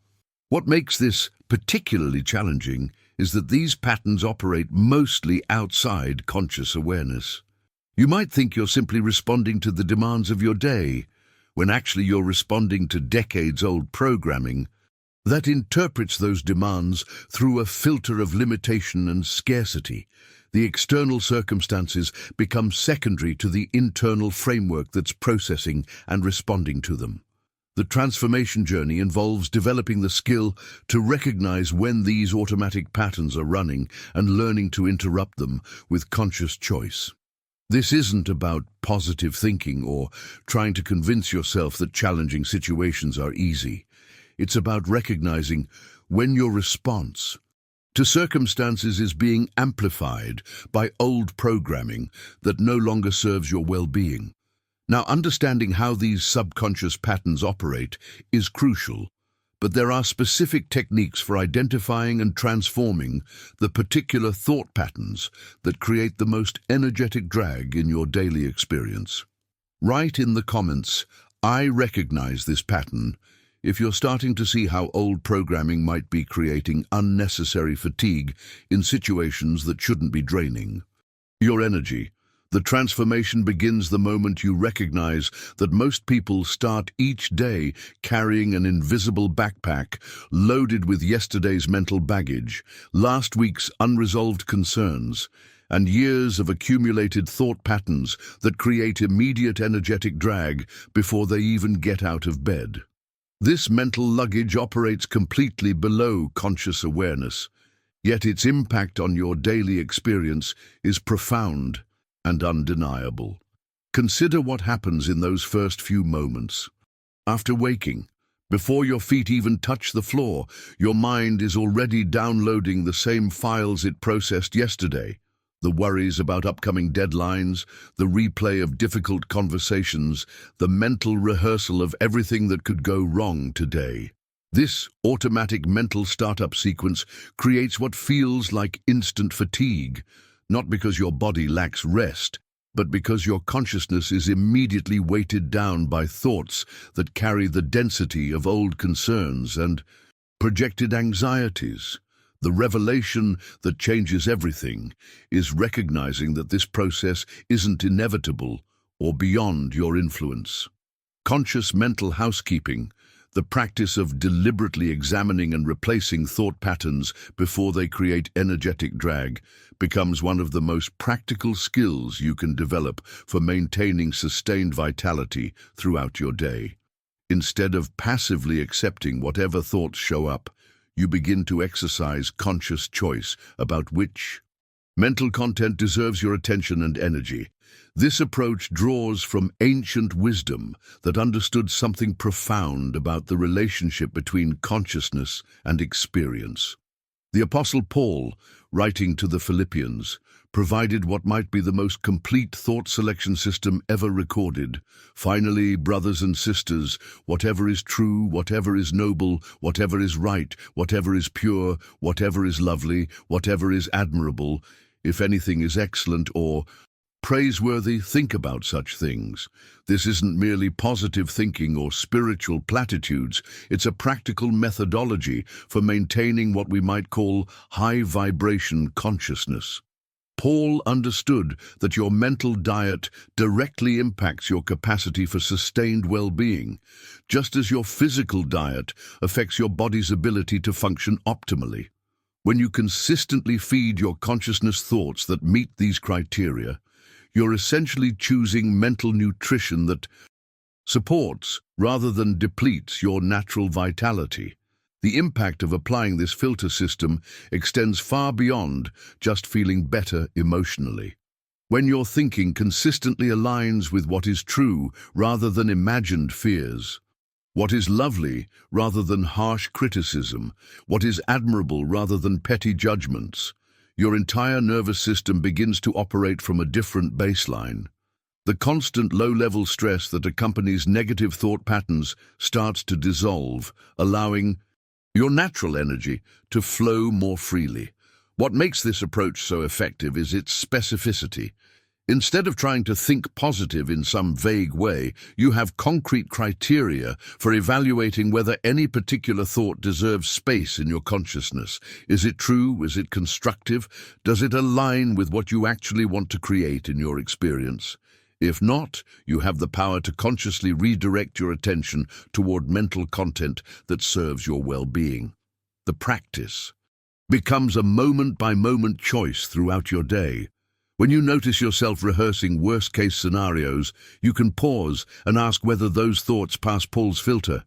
What makes this particularly challenging is that these patterns operate mostly outside conscious awareness. You might think you're simply responding to the demands of your day, when actually you're responding to decades-old programming that interprets those demands through a filter of limitation and scarcity. The external circumstances become secondary to the internal framework that's processing and responding to them. The transformation journey involves developing the skill to recognize when these automatic patterns are running and learning to interrupt them with conscious choice. This isn't about positive thinking or trying to convince yourself that challenging situations are easy. It's about recognizing when your response to circumstances is being amplified by old programming that no longer serves your well-being. Now, understanding how these subconscious patterns operate is crucial, but there are specific techniques for identifying and transforming the particular thought patterns that create the most energetic drag in your daily experience. Write in the comments, "I recognize this pattern," if you're starting to see how old programming might be creating unnecessary fatigue in situations that shouldn't be draining your energy. The transformation begins the moment you recognize that most people start each day carrying an invisible backpack loaded with yesterday's mental baggage, last week's unresolved concerns, and years of accumulated thought patterns that create immediate energetic drag before they even get out of bed. This mental luggage operates completely below conscious awareness, yet its impact on your daily experience is profound and undeniable. Consider what happens in those first few moments. After waking, before your feet even touch the floor, your mind is already downloading the same files it processed yesterday. The worries about upcoming deadlines, the replay of difficult conversations, the mental rehearsal of everything that could go wrong today. This automatic mental startup sequence creates what feels like instant fatigue, not because your body lacks rest, but because your consciousness is immediately weighted down by thoughts that carry the density of old concerns and projected anxieties. The revelation that changes everything is recognizing that this process isn't inevitable or beyond your influence. Conscious mental housekeeping, the practice of deliberately examining and replacing thought patterns before they create energetic drag, becomes one of the most practical skills you can develop for maintaining sustained vitality throughout your day. Instead of passively accepting whatever thoughts show up, you begin to exercise conscious choice about which mental content deserves your attention and energy. This approach draws from ancient wisdom that understood something profound about the relationship between consciousness and experience. The Apostle Paul, writing to the Philippians, provided what might be the most complete thought selection system ever recorded. Finally, brothers and sisters, whatever is true, whatever is noble, whatever is right, whatever is pure, whatever is lovely, whatever is admirable, if anything is excellent or praiseworthy, think about such things. This isn't merely positive thinking or spiritual platitudes. It's a practical methodology for maintaining what we might call high-vibration consciousness. Paul understood that your mental diet directly impacts your capacity for sustained well-being, just as your physical diet affects your body's ability to function optimally. When you consistently feed your consciousness thoughts that meet these criteria, you're essentially choosing mental nutrition that supports rather than depletes your natural vitality. The impact of applying this filter system extends far beyond just feeling better emotionally. When your thinking consistently aligns with what is true rather than imagined fears, What is lovely rather than harsh criticism, what is admirable rather than petty judgments. Your entire nervous system begins to operate from a different baseline. The constant low-level stress that accompanies negative thought patterns starts to dissolve, allowing your natural energy to flow more freely. What makes this approach so effective is its specificity. Instead of trying to think positive in some vague way, you have concrete criteria for evaluating whether any particular thought deserves space in your consciousness. Is it true? Is it constructive? Does it align with what you actually want to create in your experience? If not, you have the power to consciously redirect your attention toward mental content that serves your well-being. The practice becomes a moment-by-moment choice throughout your day. When you notice yourself rehearsing worst-case scenarios, you can pause and ask whether those thoughts pass Paul's filter.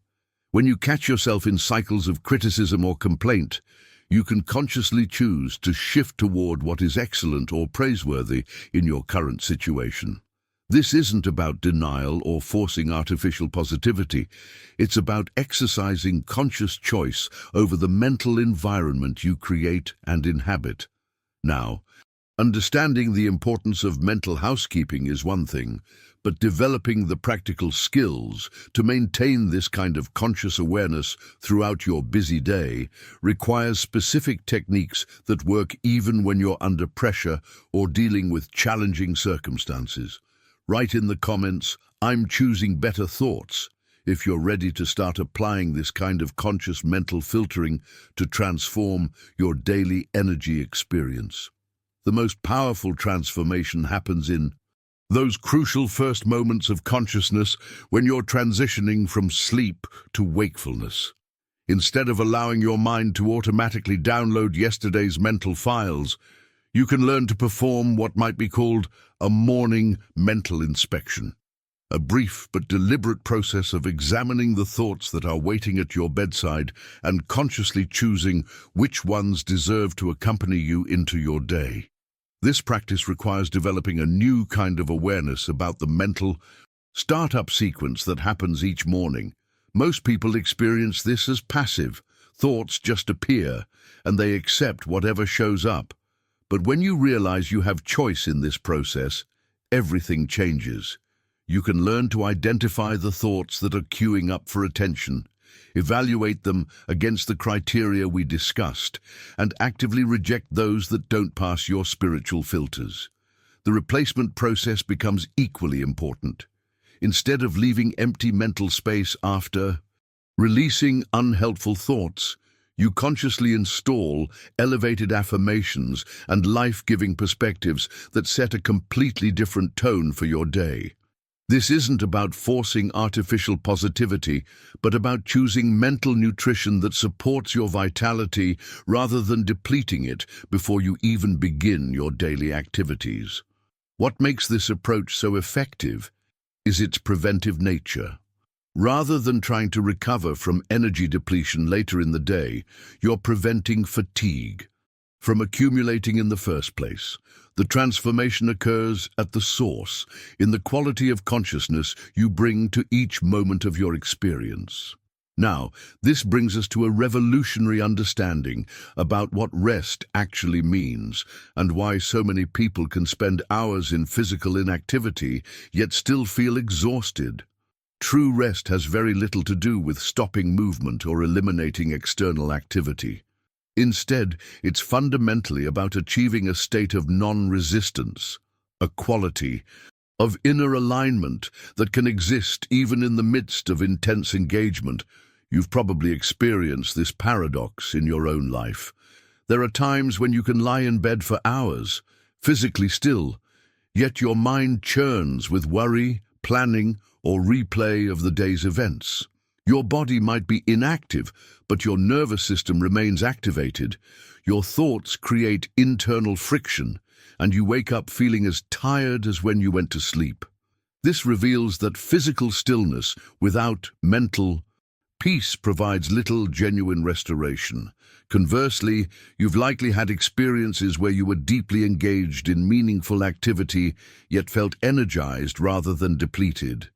When you catch yourself in cycles of criticism or complaint, you can consciously choose to shift toward what is excellent or praiseworthy in your current situation. This isn't about denial or forcing artificial positivity. It's about exercising conscious choice over the mental environment you create and inhabit. Now, understanding the importance of mental housekeeping is one thing, but developing the practical skills to maintain this kind of conscious awareness throughout your busy day requires specific techniques that work even when you're under pressure or dealing with challenging circumstances. Write in the comments, "I'm choosing better thoughts," if you're ready to start applying this kind of conscious mental filtering to transform your daily energy experience. The most powerful transformation happens in those crucial first moments of consciousness when you're transitioning from sleep to wakefulness. Instead of allowing your mind to automatically download yesterday's mental files, you can learn to perform what might be called a morning mental inspection. A brief but deliberate process of examining the thoughts that are waiting at your bedside and consciously choosing which ones deserve to accompany you into your day. This practice requires developing a new kind of awareness about the mental startup sequence that happens each morning. Most people experience this as passive. Thoughts just appear, and they accept whatever shows up. But when you realize you have choice in this process, everything changes. You can learn to identify the thoughts that are queuing up for attention, evaluate them against the criteria we discussed, and actively reject those that don't pass your spiritual filters. The replacement process becomes equally important. Instead of leaving empty mental space after releasing unhelpful thoughts, you consciously install elevated affirmations and life-giving perspectives that set a completely different tone for your day. This isn't about forcing artificial positivity, but about choosing mental nutrition that supports your vitality rather than depleting it before you even begin your daily activities. What makes this approach so effective is its preventive nature. Rather than trying to recover from energy depletion later in the day, you're preventing fatigue from accumulating in the first place. The transformation occurs at the source, in the quality of consciousness you bring to each moment of your experience. Now, this brings us to a revolutionary understanding about what rest actually means and why so many people can spend hours in physical inactivity yet still feel exhausted. True rest has very little to do with stopping movement or eliminating external activity. Instead, it's fundamentally about achieving a state of non-resistance, a quality of inner alignment that can exist even in the midst of intense engagement. You've probably experienced this paradox in your own life. There are times when you can lie in bed for hours, physically still, yet your mind churns with worry, planning, or replay of the day's events. Your body might be inactive, but your nervous system remains activated. Your thoughts create internal friction, and you wake up feeling as tired as when you went to sleep. This reveals that physical stillness without mental peace provides little genuine restoration. Conversely, you've likely had experiences where you were deeply engaged in meaningful activity, yet felt energized rather than depleted.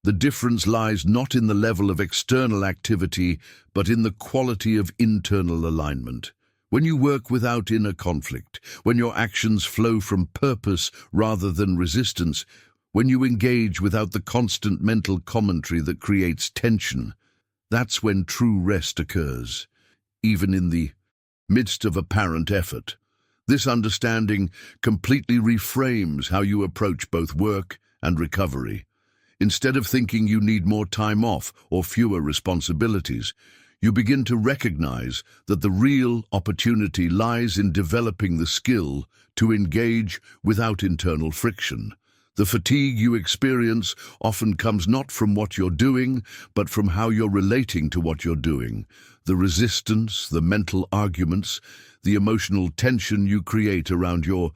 The difference lies not in the level of external activity, but in the quality of internal alignment. When you work without inner conflict, when your actions flow from purpose rather than resistance, when you engage without the constant mental commentary that creates tension, that's when true rest occurs, even in the midst of apparent effort. This understanding completely reframes how you approach both work and recovery. Instead of thinking you need more time off or fewer responsibilities, you begin to recognize that the real opportunity lies in developing the skill to engage without internal friction. The fatigue you experience often comes not from what you're doing, but from how you're relating to what you're doing. The resistance, the mental arguments, the emotional tension you create around your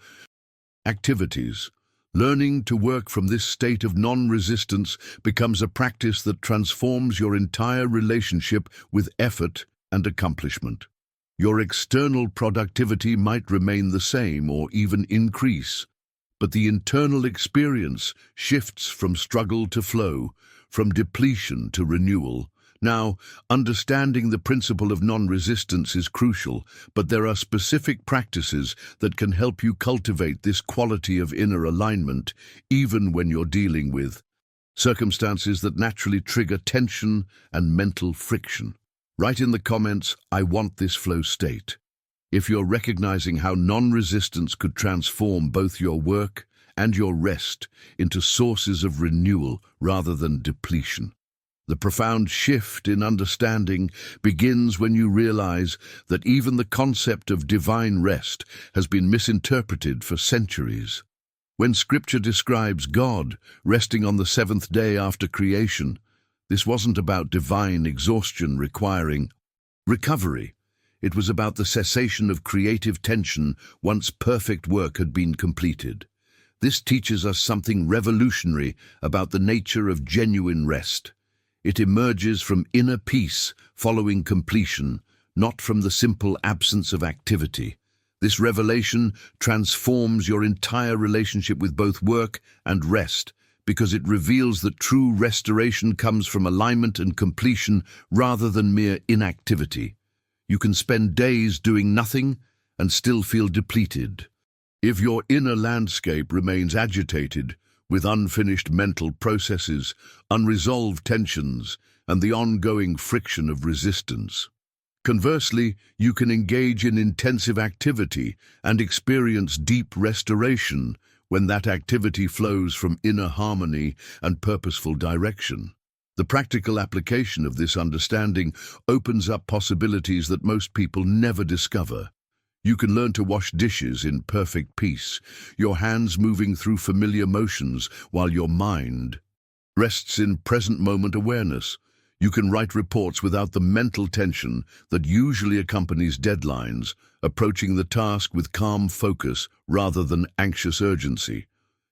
activities. Learning to work from this state of non-resistance becomes a practice that transforms your entire relationship with effort and accomplishment. Your external productivity might remain the same or even increase, but the internal experience shifts from struggle to flow, from depletion to renewal. Now, understanding the principle of non-resistance is crucial, but there are specific practices that can help you cultivate this quality of inner alignment, even when you're dealing with circumstances that naturally trigger tension and mental friction. Write in the comments, "I want this flow state," if you're recognizing how non-resistance could transform both your work and your rest into sources of renewal rather than depletion. The profound shift in understanding begins when you realize that even the concept of divine rest has been misinterpreted for centuries. When Scripture describes God resting on the seventh day after creation, this wasn't about divine exhaustion requiring recovery. It was about the cessation of creative tension once perfect work had been completed. This teaches us something revolutionary about the nature of genuine rest. It emerges from inner peace following completion, not from the simple absence of activity. This revelation transforms your entire relationship with both work and rest, because it reveals that true restoration comes from alignment and completion rather than mere inactivity. You can spend days doing nothing and still feel depleted. If your inner landscape remains agitated, with unfinished mental processes, unresolved tensions, and the ongoing friction of resistance. Conversely, you can engage in intensive activity and experience deep restoration when that activity flows from inner harmony and purposeful direction. The practical application of this understanding opens up possibilities that most people never discover. You can learn to wash dishes in perfect peace, your hands moving through familiar motions while your mind rests in present moment awareness. You can write reports without the mental tension that usually accompanies deadlines, approaching the task with calm focus rather than anxious urgency.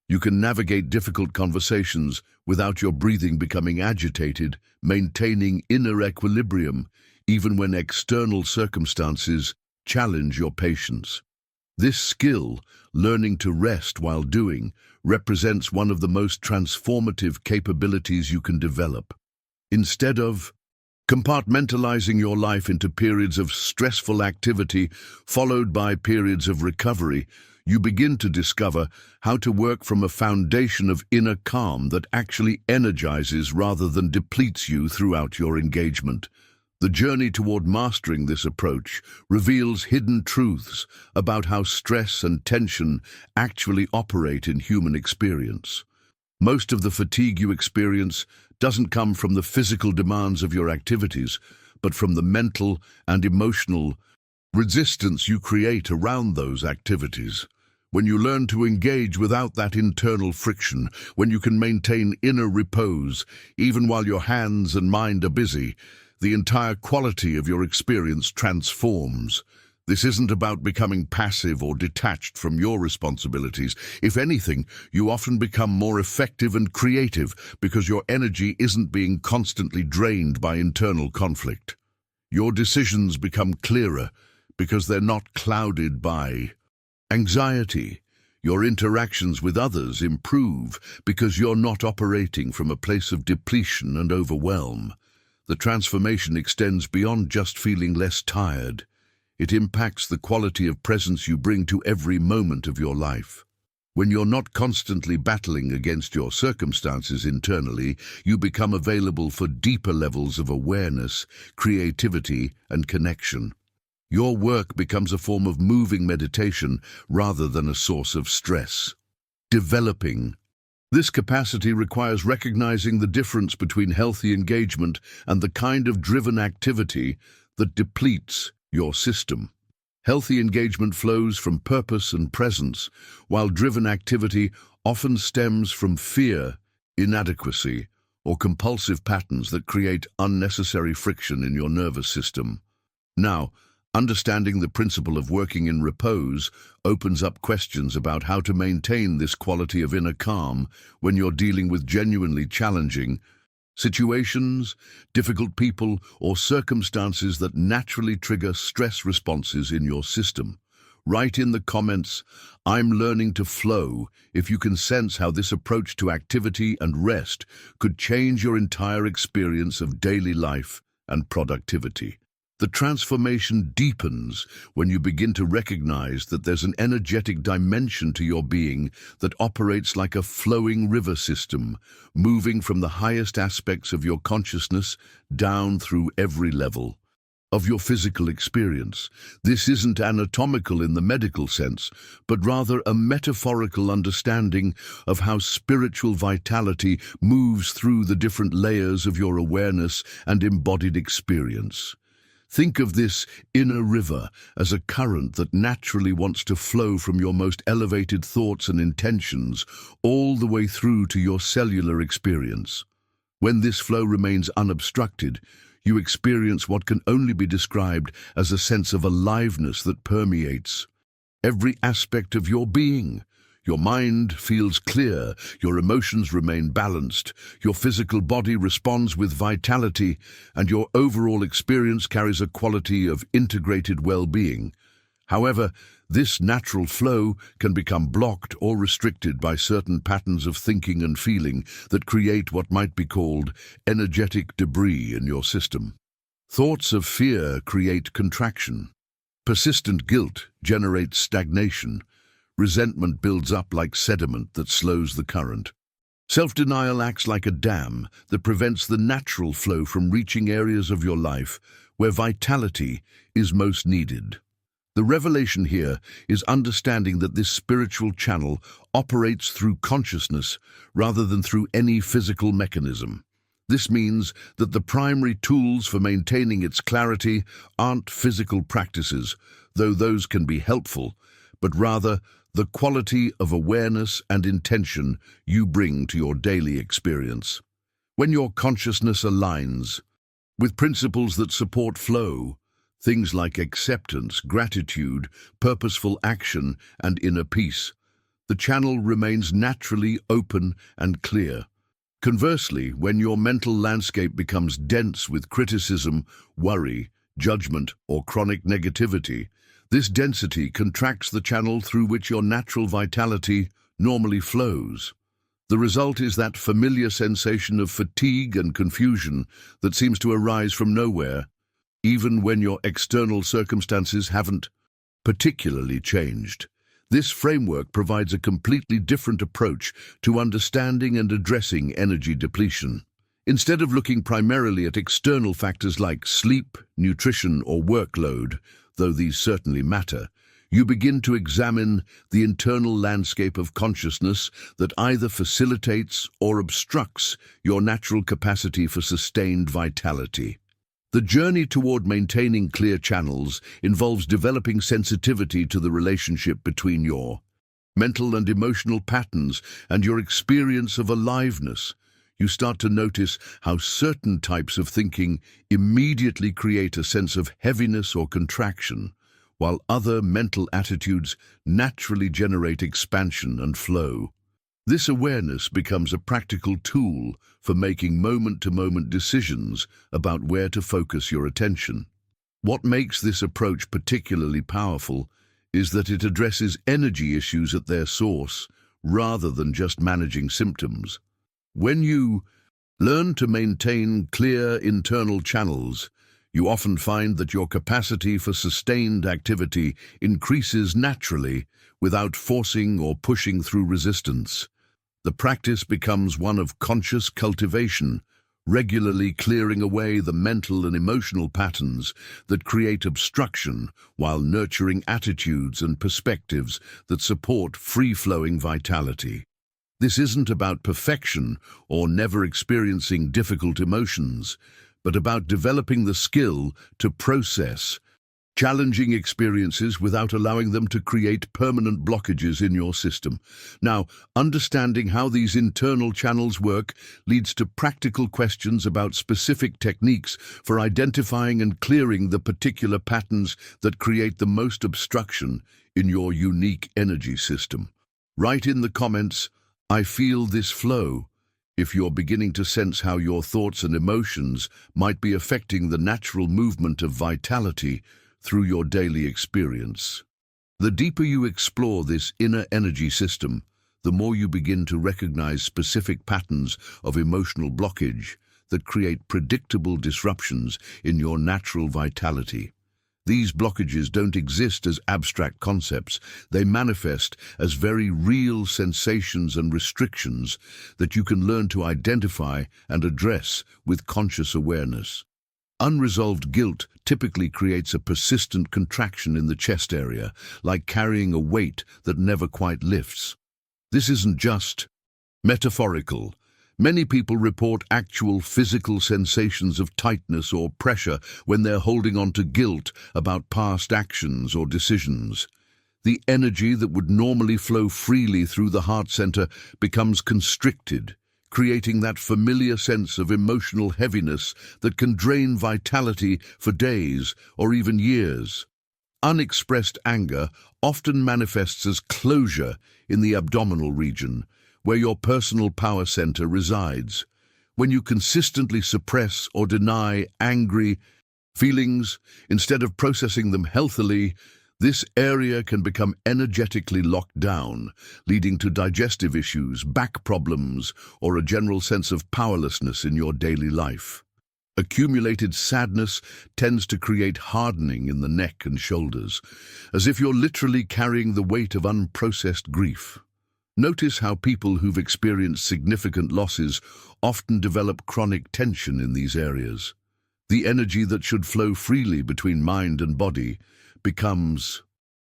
You can navigate difficult conversations without your breathing becoming agitated, maintaining inner equilibrium even when external circumstances challenge your patience. This skill, learning to rest while doing, represents one of the most transformative capabilities you can develop. Instead of compartmentalizing your life into periods of stressful activity followed by periods of recovery, you begin to discover how to work from a foundation of inner calm that actually energizes rather than depletes you throughout your engagement. The journey toward mastering this approach reveals hidden truths about how stress and tension actually operate in human experience. Most of the fatigue you experience doesn't come from the physical demands of your activities, but from the mental and emotional resistance you create around those activities. When you learn to engage without that internal friction, when you can maintain inner repose, even while your hands and mind are busy, the entire quality of your experience transforms. This isn't about becoming passive or detached from your responsibilities. If anything, you often become more effective and creative because your energy isn't being constantly drained by internal conflict. Your decisions become clearer because they're not clouded by anxiety. Your interactions with others improve because you're not operating from a place of depletion and overwhelm. The transformation extends beyond just feeling less tired. It impacts the quality of presence you bring to every moment of your life. When you're not constantly battling against your circumstances internally, you become available for deeper levels of awareness, creativity, and connection. Your work becomes a form of moving meditation rather than a source of stress. Developing. This capacity requires recognizing the difference between healthy engagement and the kind of driven activity that depletes your system. Healthy engagement flows from purpose and presence, while driven activity often stems from fear, inadequacy, or compulsive patterns that create unnecessary friction in your nervous system. Now, understanding the principle of working in repose opens up questions about how to maintain this quality of inner calm when you're dealing with genuinely challenging situations, difficult people, or circumstances that naturally trigger stress responses in your system. Write in the comments, "I'm learning to flow," if you can sense how this approach to activity and rest could change your entire experience of daily life and productivity. The transformation deepens when you begin to recognize that there's an energetic dimension to your being that operates like a flowing river system, moving from the highest aspects of your consciousness down through every level of your physical experience. This isn't anatomical in the medical sense, but rather a metaphorical understanding of how spiritual vitality moves through the different layers of your awareness and embodied experience. Think of this inner river as a current that naturally wants to flow from your most elevated thoughts and intentions all the way through to your cellular experience. When this flow remains unobstructed, you experience what can only be described as a sense of aliveness that permeates every aspect of your being. Your mind feels clear, your emotions remain balanced, your physical body responds with vitality, and your overall experience carries a quality of integrated well-being. However, this natural flow can become blocked or restricted by certain patterns of thinking and feeling that create what might be called energetic debris in your system. Thoughts of fear create contraction. Persistent guilt generates stagnation. Resentment builds up like sediment that slows the current. Self-denial acts like a dam that prevents the natural flow from reaching areas of your life where vitality is most needed. The revelation here is understanding that this spiritual channel operates through consciousness rather than through any physical mechanism. This means that the primary tools for maintaining its clarity aren't physical practices, though those can be helpful, but rather the quality of awareness and intention you bring to your daily experience. When your consciousness aligns with principles that support flow, things like acceptance, gratitude, purposeful action, and inner peace, the channel remains naturally open and clear. Conversely, when your mental landscape becomes dense with criticism, worry, judgment, or chronic negativity, this density contracts the channel through which your natural vitality normally flows. The result is that familiar sensation of fatigue and confusion that seems to arise from nowhere, even when your external circumstances haven't particularly changed. This framework provides a completely different approach to understanding and addressing energy depletion. Instead of looking primarily at external factors like sleep, nutrition, or workload, though these certainly matter, you begin to examine the internal landscape of consciousness that either facilitates or obstructs your natural capacity for sustained vitality. The journey toward maintaining clear channels involves developing sensitivity to the relationship between your mental and emotional patterns and your experience of aliveness. You start to notice how certain types of thinking immediately create a sense of heaviness or contraction, while other mental attitudes naturally generate expansion and flow. This awareness becomes a practical tool for making moment-to-moment decisions about where to focus your attention. What makes this approach particularly powerful is that it addresses energy issues at their source rather than just managing symptoms. When you learn to maintain clear internal channels, you often find that your capacity for sustained activity increases naturally without forcing or pushing through resistance. The practice becomes one of conscious cultivation, regularly clearing away the mental and emotional patterns that create obstruction while nurturing attitudes and perspectives that support free-flowing vitality. This isn't about perfection or never experiencing difficult emotions, but about developing the skill to process challenging experiences without allowing them to create permanent blockages in your system. Now, understanding how these internal channels work leads to practical questions about specific techniques for identifying and clearing the particular patterns that create the most obstruction in your unique energy system. Write in the comments, "I feel this flow," if you're beginning to sense how your thoughts and emotions might be affecting the natural movement of vitality through your daily experience. The deeper you explore this inner energy system, the more you begin to recognize specific patterns of emotional blockage that create predictable disruptions in your natural vitality. These blockages don't exist as abstract concepts. They manifest as very real sensations and restrictions that you can learn to identify and address with conscious awareness. Unresolved guilt typically creates a persistent contraction in the chest area, like carrying a weight that never quite lifts. This isn't just metaphorical. Many people report actual physical sensations of tightness or pressure when they're holding on to guilt about past actions or decisions. The energy that would normally flow freely through the heart center becomes constricted, creating that familiar sense of emotional heaviness that can drain vitality for days or even years. Unexpressed anger often manifests as closure in the abdominal region, where your personal power center resides. When you consistently suppress or deny angry feelings instead of processing them healthily, this area can become energetically locked down, leading to digestive issues, back problems, or a general sense of powerlessness in your daily life. Accumulated sadness tends to create hardening in the neck and shoulders, as if you're literally carrying the weight of unprocessed grief. Notice how people who've experienced significant losses often develop chronic tension in these areas. The energy that should flow freely between mind and body becomes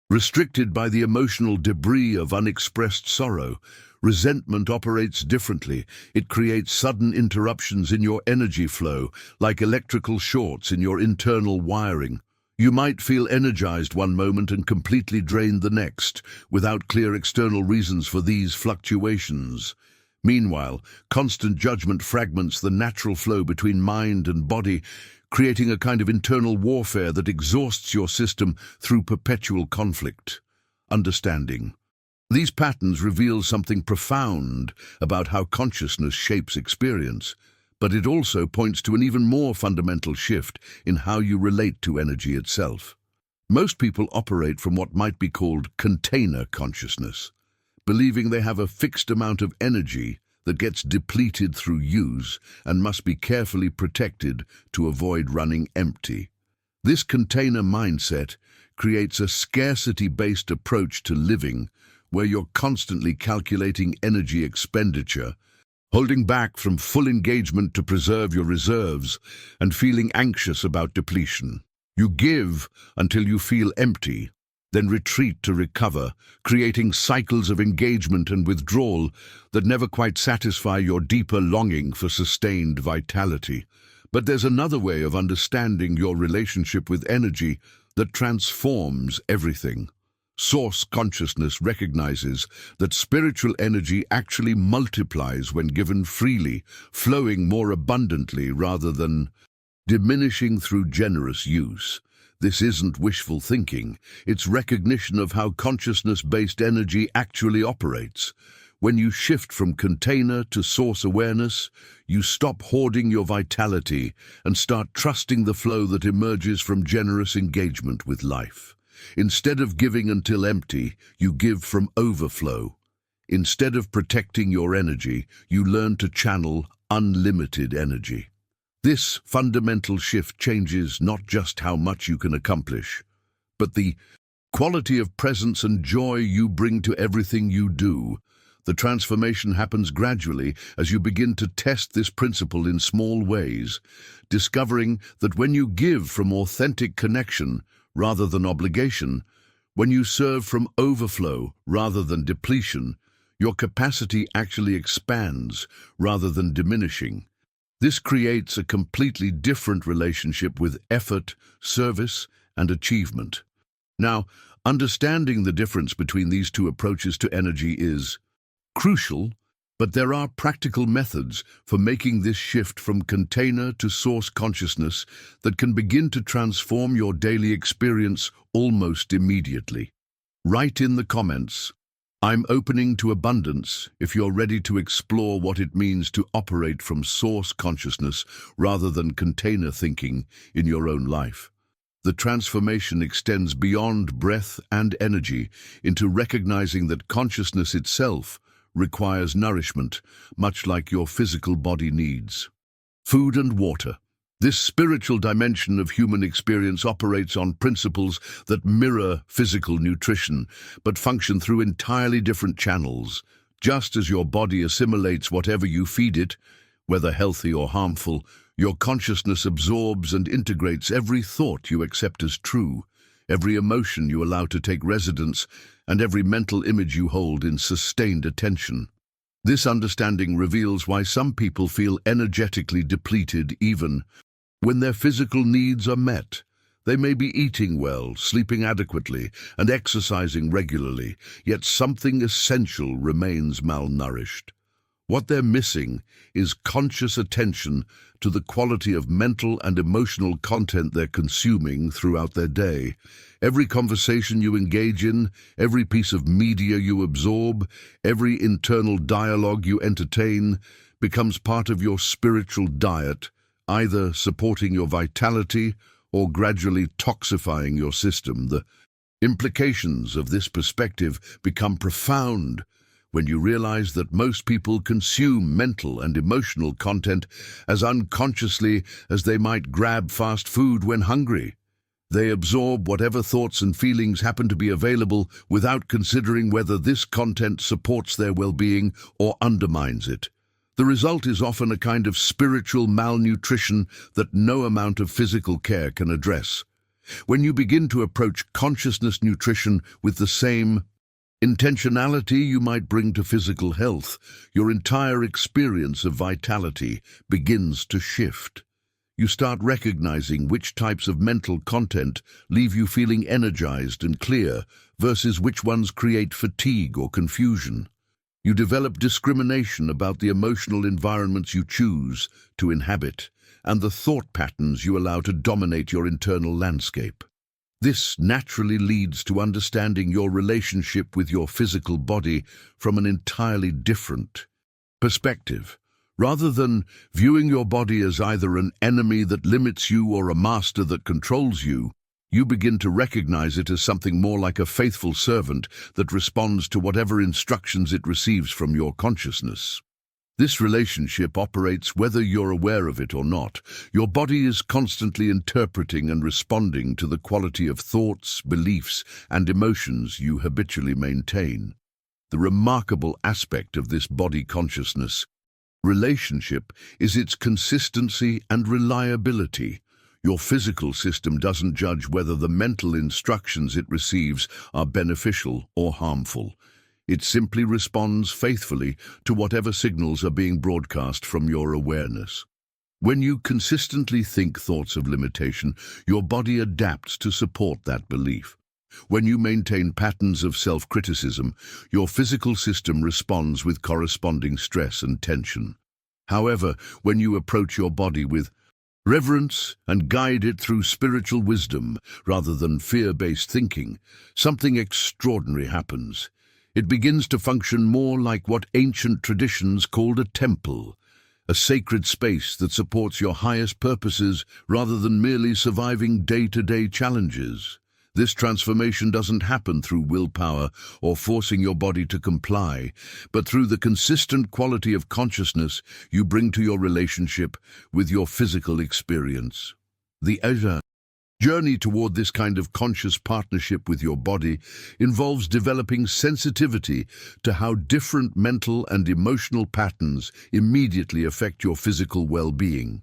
restricted by the emotional debris of unexpressed sorrow. Resentment operates differently. It creates sudden interruptions in your energy flow, like electrical shorts in your internal wiring. You might feel energized one moment and completely drained the next, without clear external reasons for these fluctuations. Meanwhile, constant judgment fragments the natural flow between mind and body, creating a kind of internal warfare that exhausts your system through perpetual conflict. Understanding these patterns reveal something profound about how consciousness shapes experience, but it also points to an even more fundamental shift in how you relate to energy itself. Most people operate from what might be called container consciousness, believing they have a fixed amount of energy that gets depleted through use and must be carefully protected to avoid running empty. This container mindset creates a scarcity-based approach to living, where you're constantly calculating energy expenditure, holding back from full engagement to preserve your reserves, and feeling anxious about depletion. You give until you feel empty, then retreat to recover, creating cycles of engagement and withdrawal that never quite satisfy your deeper longing for sustained vitality. But there's another way of understanding your relationship with energy that transforms everything. Source consciousness recognizes that spiritual energy actually multiplies when given freely, flowing more abundantly rather than diminishing through generous use. This isn't wishful thinking, it's recognition of how consciousness-based energy actually operates. When you shift from container to source awareness, you stop hoarding your vitality and start trusting the flow that emerges from generous engagement with life. Instead of giving until empty, you give from overflow. Instead of protecting your energy, you learn to channel unlimited energy. This fundamental shift changes not just how much you can accomplish, but the quality of presence and joy you bring to everything you do. The transformation happens gradually as you begin to test this principle in small ways, discovering that when you give from authentic connection rather than obligation, when you serve from overflow rather than depletion, your capacity actually expands rather than diminishing. This creates a completely different relationship with effort, service, and achievement. Now, understanding the difference between these two approaches to energy is crucial, but there are practical methods for making this shift from container to source consciousness that can begin to transform your daily experience almost immediately. Write in the comments, "I'm opening to abundance," if you're ready to explore what it means to operate from source consciousness rather than container thinking in your own life. The transformation extends beyond breath and energy into recognizing that consciousness itself requires nourishment, much like your physical body needs. Food and water. This spiritual dimension of human experience operates on principles that mirror physical nutrition, but function through entirely different channels. Just as your body assimilates whatever you feed it, whether healthy or harmful, your consciousness absorbs and integrates every thought you accept as true, every emotion you allow to take residence, and every mental image you hold in sustained attention. This understanding reveals why some people feel energetically depleted even when their physical needs are met. They may be eating well, sleeping adequately, and exercising regularly, yet something essential remains malnourished. What they're missing is conscious attention to the quality of mental and emotional content they're consuming throughout their day. Every conversation you engage in, every piece of media you absorb, every internal dialogue you entertain becomes part of your spiritual diet, either supporting your vitality or gradually toxifying your system. The implications of this perspective become profound when you realize that most people consume mental and emotional content as unconsciously as they might grab fast food when hungry. They absorb whatever thoughts and feelings happen to be available without considering whether this content supports their well-being or undermines it. The result is often a kind of spiritual malnutrition that no amount of physical care can address. When you begin to approach consciousness nutrition with the same intentionality you might bring to physical health, your entire experience of vitality begins to shift. You start recognizing which types of mental content leave you feeling energized and clear versus which ones create fatigue or confusion. You develop discrimination about the emotional environments you choose to inhabit and the thought patterns you allow to dominate your internal landscape. This naturally leads to understanding your relationship with your physical body from an entirely different perspective. Rather than viewing your body as either an enemy that limits you or a master that controls you, you begin to recognize it as something more like a faithful servant that responds to whatever instructions it receives from your consciousness. This relationship operates whether you're aware of it or not. Your body is constantly interpreting and responding to the quality of thoughts, beliefs, and emotions you habitually maintain. The remarkable aspect of this body consciousness relationship is its consistency and reliability. Your physical system doesn't judge whether the mental instructions it receives are beneficial or harmful. It simply responds faithfully to whatever signals are being broadcast from your awareness. When you consistently think thoughts of limitation, your body adapts to support that belief. When you maintain patterns of self-criticism, your physical system responds with corresponding stress and tension. However, when you approach your body with reverence and guide it through spiritual wisdom rather than fear-based thinking, something extraordinary happens. It begins to function more like what ancient traditions called a temple, a sacred space that supports your highest purposes rather than merely surviving day-to-day challenges. This transformation doesn't happen through willpower or forcing your body to comply, but through the consistent quality of consciousness you bring to your relationship with your physical experience. The journey toward this kind of conscious partnership with your body involves developing sensitivity to how different mental and emotional patterns immediately affect your physical well-being.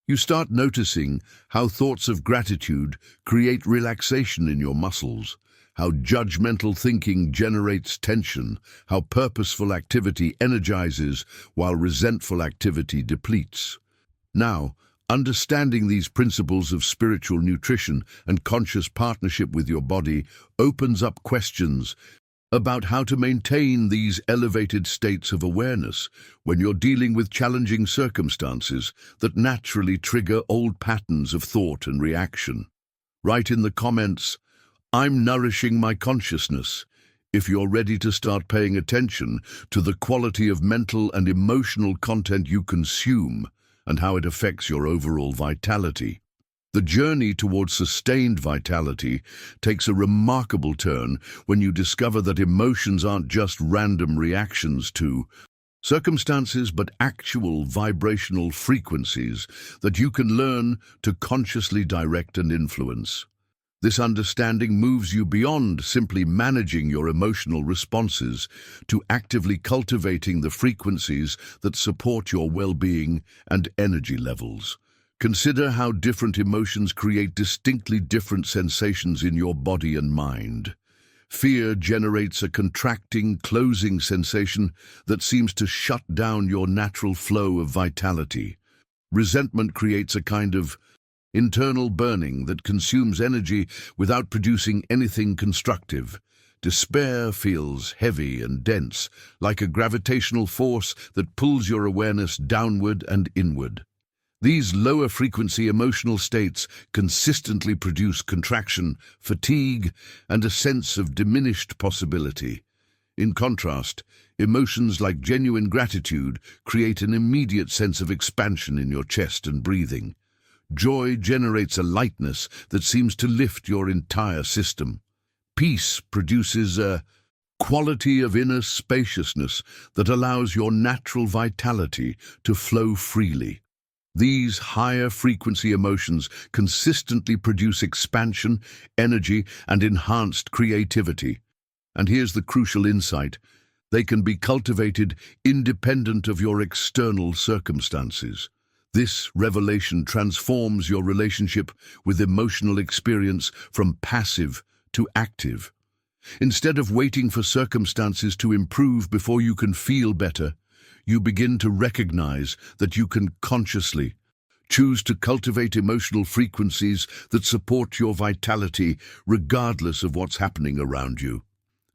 You start noticing how thoughts of gratitude create relaxation in your muscles, how judgmental thinking generates tension, how purposeful activity energizes while resentful activity depletes. Now, understanding these principles of spiritual nutrition and conscious partnership with your body opens up questions about how to maintain these elevated states of awareness when you're dealing with challenging circumstances that naturally trigger old patterns of thought and reaction. Write in the comments, "I'm nourishing my consciousness," if you're ready to start paying attention to the quality of mental and emotional content you consume and how it affects your overall vitality. The journey towards sustained vitality takes a remarkable turn when you discover that emotions aren't just random reactions to circumstances, but actual vibrational frequencies that you can learn to consciously direct and influence. This understanding moves you beyond simply managing your emotional responses to actively cultivating the frequencies that support your well-being and energy levels. Consider how different emotions create distinctly different sensations in your body and mind. Fear generates a contracting, closing sensation that seems to shut down your natural flow of vitality. Resentment creates a kind of internal burning that consumes energy without producing anything constructive. Despair feels heavy and dense, like a gravitational force that pulls your awareness downward and inward. These lower-frequency emotional states consistently produce contraction, fatigue, and a sense of diminished possibility. In contrast, emotions like genuine gratitude create an immediate sense of expansion in your chest and breathing. Joy generates a lightness that seems to lift your entire system. Peace produces a quality of inner spaciousness that allows your natural vitality to flow freely. These higher frequency emotions consistently produce expansion, energy, and enhanced creativity. And here's the crucial insight: they can be cultivated independent of your external circumstances. This revelation transforms your relationship with emotional experience from passive to active. Instead of waiting for circumstances to improve before you can feel better, you begin to recognize that you can consciously choose to cultivate emotional frequencies that support your vitality regardless of what's happening around you.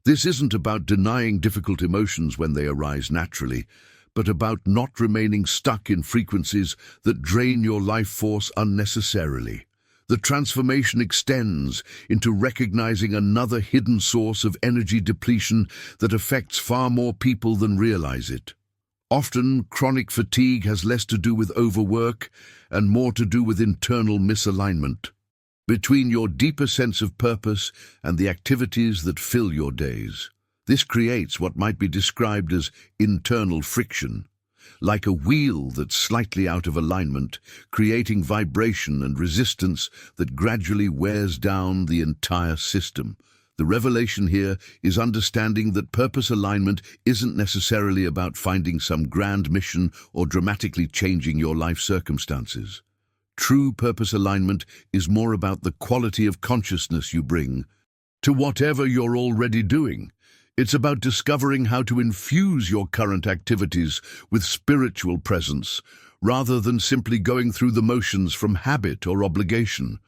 This isn't about denying difficult emotions when they arise naturally, but about not remaining stuck in frequencies that drain your life force unnecessarily. The transformation extends into recognizing another hidden source of energy depletion that affects far more people than realize it. Often, chronic fatigue has less to do with overwork and more to do with internal misalignment between your deeper sense of purpose and the activities that fill your days. This creates what might be described as internal friction, like a wheel that's slightly out of alignment, creating vibration and resistance that gradually wears down the entire system. The revelation here is understanding that purpose alignment isn't necessarily about finding some grand mission or dramatically changing your life circumstances. True purpose alignment is more about the quality of consciousness you bring to whatever you're already doing. It's about discovering how to infuse your current activities with spiritual presence, rather than simply going through the motions from habit or obligation.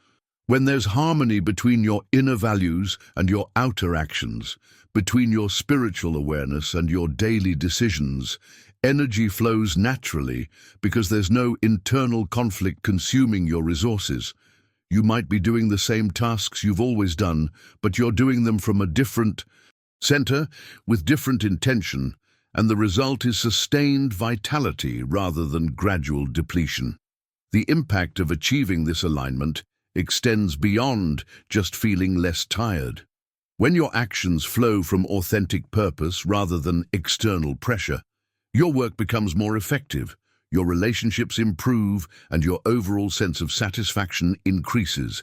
When there's harmony between your inner values and your outer actions, between your spiritual awareness and your daily decisions, energy flows naturally because there's no internal conflict consuming your resources. You might be doing the same tasks you've always done, but you're doing them from a different center with different intention, and the result is sustained vitality rather than gradual depletion. The impact of achieving this alignment extends beyond just feeling less tired. When your actions flow from authentic purpose rather than external pressure, your work becomes more effective, your relationships improve, and your overall sense of satisfaction increases.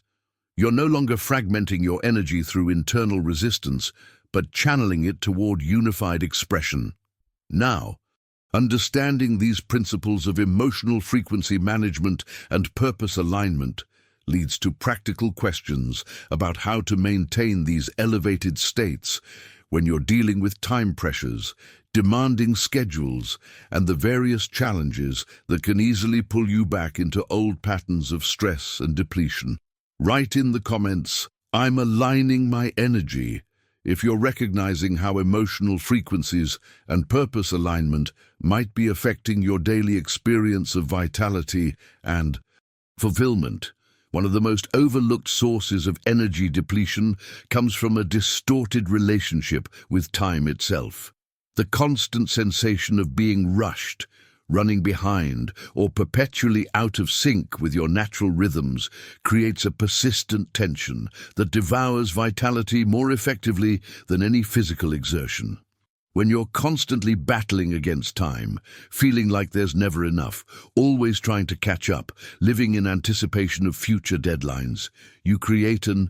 You're no longer fragmenting your energy through internal resistance, but channeling it toward unified expression. Now, understanding these principles of emotional frequency management and purpose alignment leads to practical questions about how to maintain these elevated states when you're dealing with time pressures, demanding schedules, and the various challenges that can easily pull you back into old patterns of stress and depletion. Write in the comments, "I'm aligning my energy," if you're recognizing how emotional frequencies and purpose alignment might be affecting your daily experience of vitality and fulfillment. One of the most overlooked sources of energy depletion comes from a distorted relationship with time itself. The constant sensation of being rushed, running behind, or perpetually out of sync with your natural rhythms creates a persistent tension that devours vitality more effectively than any physical exertion. When you're constantly battling against time, feeling like there's never enough, always trying to catch up, living in anticipation of future deadlines, you create an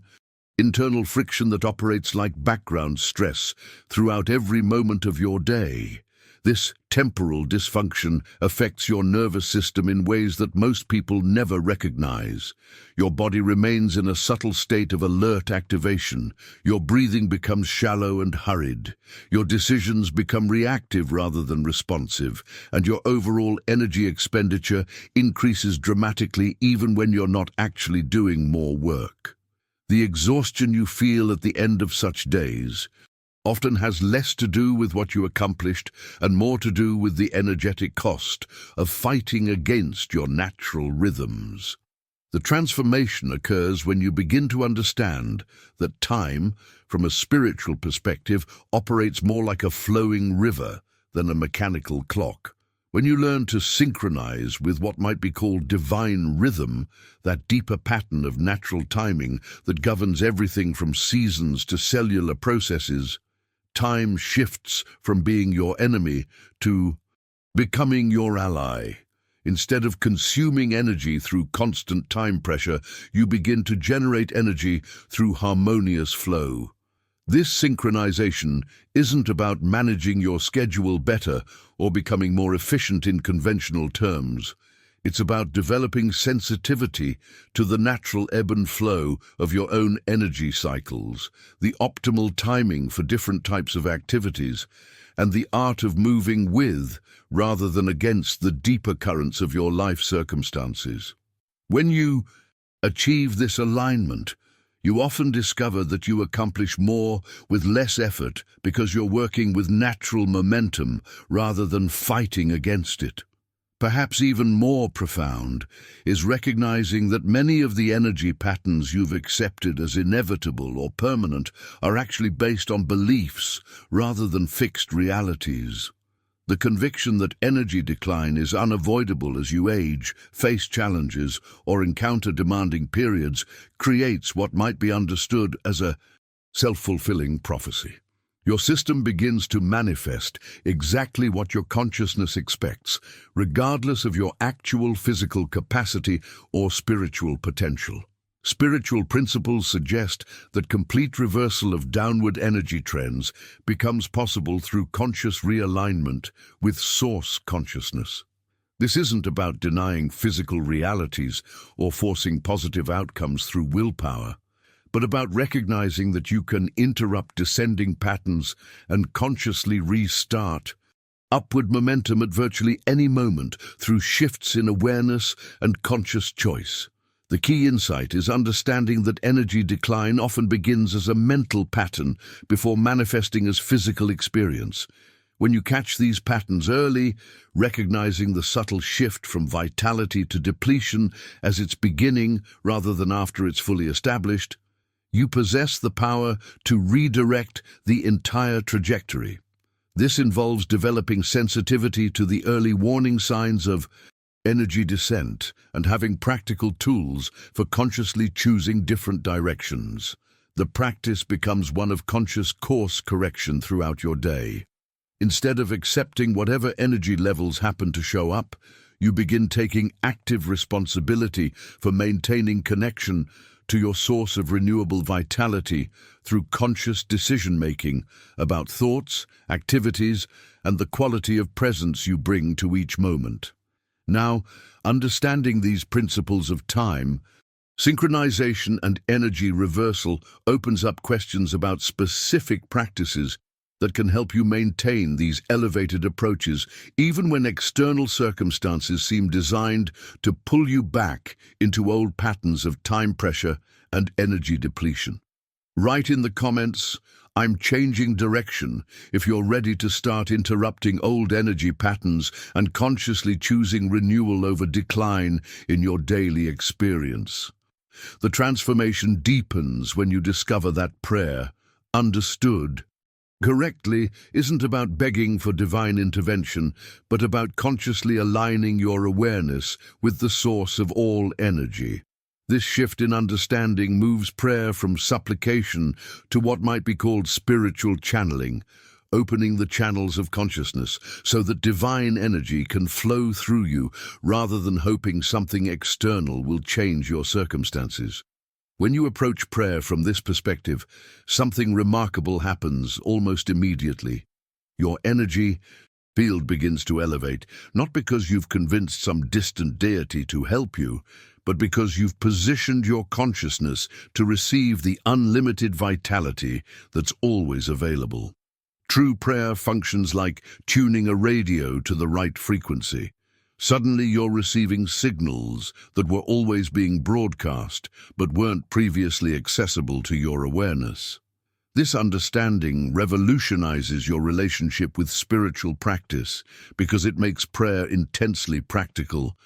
internal friction that operates like background stress throughout every moment of your day. This temporal dysfunction affects your nervous system in ways that most people never recognize. Your body remains in a subtle state of alert activation. Your breathing becomes shallow and hurried. Your decisions become reactive rather than responsive, and your overall energy expenditure increases dramatically even when you're not actually doing more work. The exhaustion you feel at the end of such days often has less to do with what you accomplished and more to do with the energetic cost of fighting against your natural rhythms. The transformation occurs when you begin to understand that time, from a spiritual perspective, operates more like a flowing river than a mechanical clock. When you learn to synchronize with what might be called divine rhythm, that deeper pattern of natural timing that governs everything from seasons to cellular processes, time shifts from being your enemy to becoming your ally. Instead of consuming energy through constant time pressure, you begin to generate energy through harmonious flow. This synchronization isn't about managing your schedule better or becoming more efficient in conventional terms. It's about developing sensitivity to the natural ebb and flow of your own energy cycles, the optimal timing for different types of activities, and the art of moving with rather than against the deeper currents of your life circumstances. When you achieve this alignment, you often discover that you accomplish more with less effort because you're working with natural momentum rather than fighting against it. Perhaps even more profound is recognizing that many of the energy patterns you've accepted as inevitable or permanent are actually based on beliefs rather than fixed realities. The conviction that energy decline is unavoidable as you age, face challenges, or encounter demanding periods creates what might be understood as a self-fulfilling prophecy. Your system begins to manifest exactly what your consciousness expects, regardless of your actual physical capacity or spiritual potential. Spiritual principles suggest that complete reversal of downward energy trends becomes possible through conscious realignment with source consciousness. This isn't about denying physical realities or forcing positive outcomes through willpower, but about recognizing that you can interrupt descending patterns and consciously restart upward momentum at virtually any moment through shifts in awareness and conscious choice. The key insight is understanding that energy decline often begins as a mental pattern before manifesting as physical experience. When you catch these patterns early, recognizing the subtle shift from vitality to depletion as it's beginning rather than after it's fully established, you possess the power to redirect the entire trajectory. This involves developing sensitivity to the early warning signs of energy descent, and having practical tools for consciously choosing different directions. The practice becomes one of conscious course correction throughout your day. Instead of accepting whatever energy levels happen to show up, you begin taking active responsibility for maintaining connection to your source of renewable vitality through conscious decision-making about thoughts, activities, and the quality of presence you bring to each moment. Now, understanding these principles of time, synchronization and energy reversal opens up questions about specific practices that can help you maintain these elevated approaches even when external circumstances seem designed to pull you back into old patterns of time pressure and energy depletion. Write in the comments, "I'm changing direction," if you're ready to start interrupting old energy patterns and consciously choosing renewal over decline in your daily experience. The transformation deepens when you discover that prayer, understood correctly, isn't about begging for divine intervention, but about consciously aligning your awareness with the source of all energy. This shift in understanding moves prayer from supplication to what might be called spiritual channeling, opening the channels of consciousness so that divine energy can flow through you rather than hoping something external will change your circumstances. When you approach prayer from this perspective, something remarkable happens almost immediately. Your energy field begins to elevate, not because you've convinced some distant deity to help you, but because you've positioned your consciousness to receive the unlimited vitality that's always available. True prayer functions like tuning a radio to the right frequency. Suddenly you're receiving signals that were always being broadcast but weren't previously accessible to your awareness. This understanding revolutionizes your relationship with spiritual practice because it makes prayer intensely practical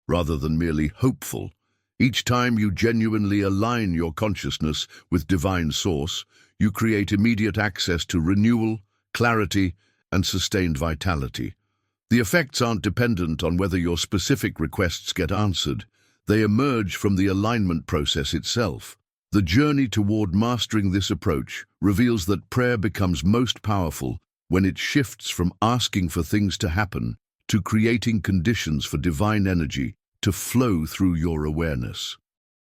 rather than merely hopeful. Each time you genuinely align your consciousness with divine source, you create immediate access to renewal, clarity, and sustained vitality. The effects aren't dependent on whether your specific requests get answered. They emerge from the alignment process itself. The journey toward mastering this approach reveals that prayer becomes most powerful when it shifts from asking for things to happen to creating conditions for divine energy to flow through your awareness.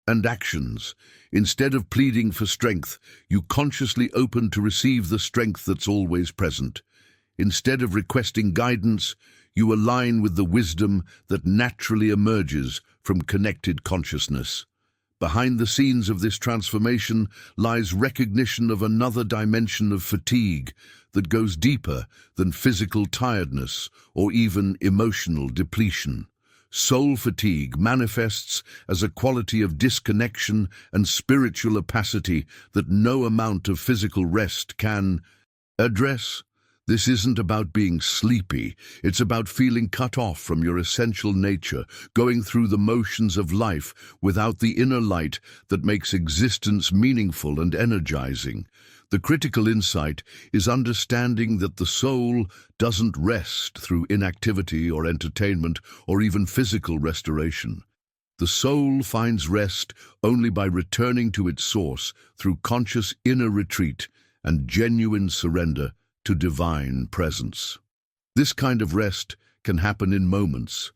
And actions. Instead of pleading for strength, you consciously open to receive the strength that's always present. Instead of requesting guidance, you align with the wisdom that naturally emerges from connected consciousness. Behind the scenes of this transformation lies recognition of another dimension of fatigue that goes deeper than physical tiredness or even emotional depletion. Soul fatigue manifests as a quality of disconnection and spiritual opacity that no amount of physical rest can address. This isn't about being sleepy, it's about feeling cut off from your essential nature, going through the motions of life without the inner light that makes existence meaningful and energizing. The critical insight is understanding that the soul doesn't rest through inactivity or entertainment or even physical restoration. The soul finds rest only by returning to its source through conscious inner retreat and genuine surrender to divine presence. This kind of rest can happen in moments,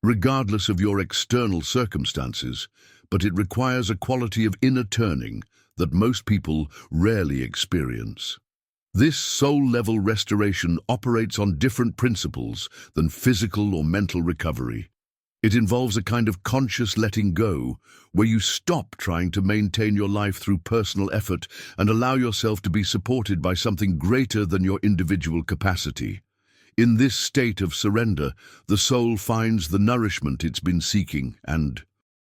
regardless of your external circumstances, but it requires a quality of inner turning that most people rarely experience. This soul-level restoration operates on different principles than physical or mental recovery. It involves a kind of conscious letting go, where you stop trying to maintain your life through personal effort and allow yourself to be supported by something greater than your individual capacity. In this state of surrender, the soul finds the nourishment it's been seeking, and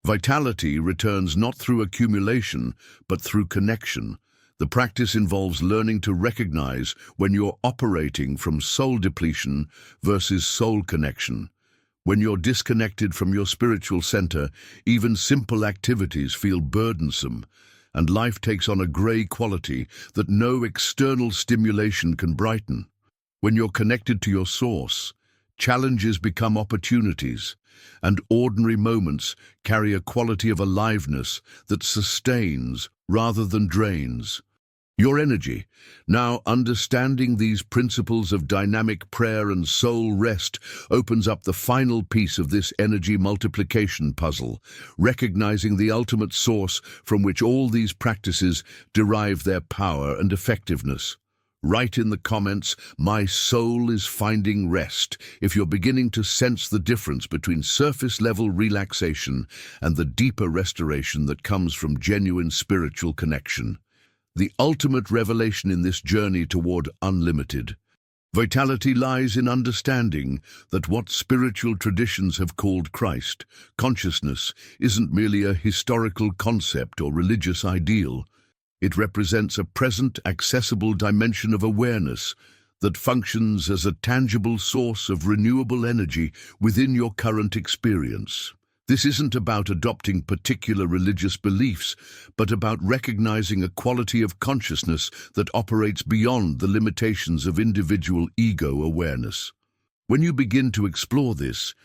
vitality returns not through accumulation, but through connection. The practice involves learning to recognize when you're operating from soul depletion versus soul connection. When you're disconnected from your spiritual center, even simple activities feel burdensome, and life takes on a gray quality that no external stimulation can brighten. When you're connected to your source, Challenges become opportunities, and ordinary moments carry a quality of aliveness that sustains rather than drains your energy. Now, understanding these principles of dynamic prayer and soul rest opens up the final piece of this energy multiplication puzzle, recognizing the ultimate source from which all these practices derive their power and effectiveness. Write in the comments, "My soul is finding rest," if you're beginning to sense the difference between surface-level relaxation and the deeper restoration that comes from genuine spiritual connection. The ultimate revelation in this journey toward unlimited vitality lies in understanding that what spiritual traditions have called Christ consciousness isn't merely a historical concept or religious ideal. It represents a present, accessible dimension of awareness that functions as a tangible source of renewable energy within your current experience. This isn't about adopting particular religious beliefs, but about recognizing a quality of consciousness that operates beyond the limitations of individual ego awareness. When you begin to explore this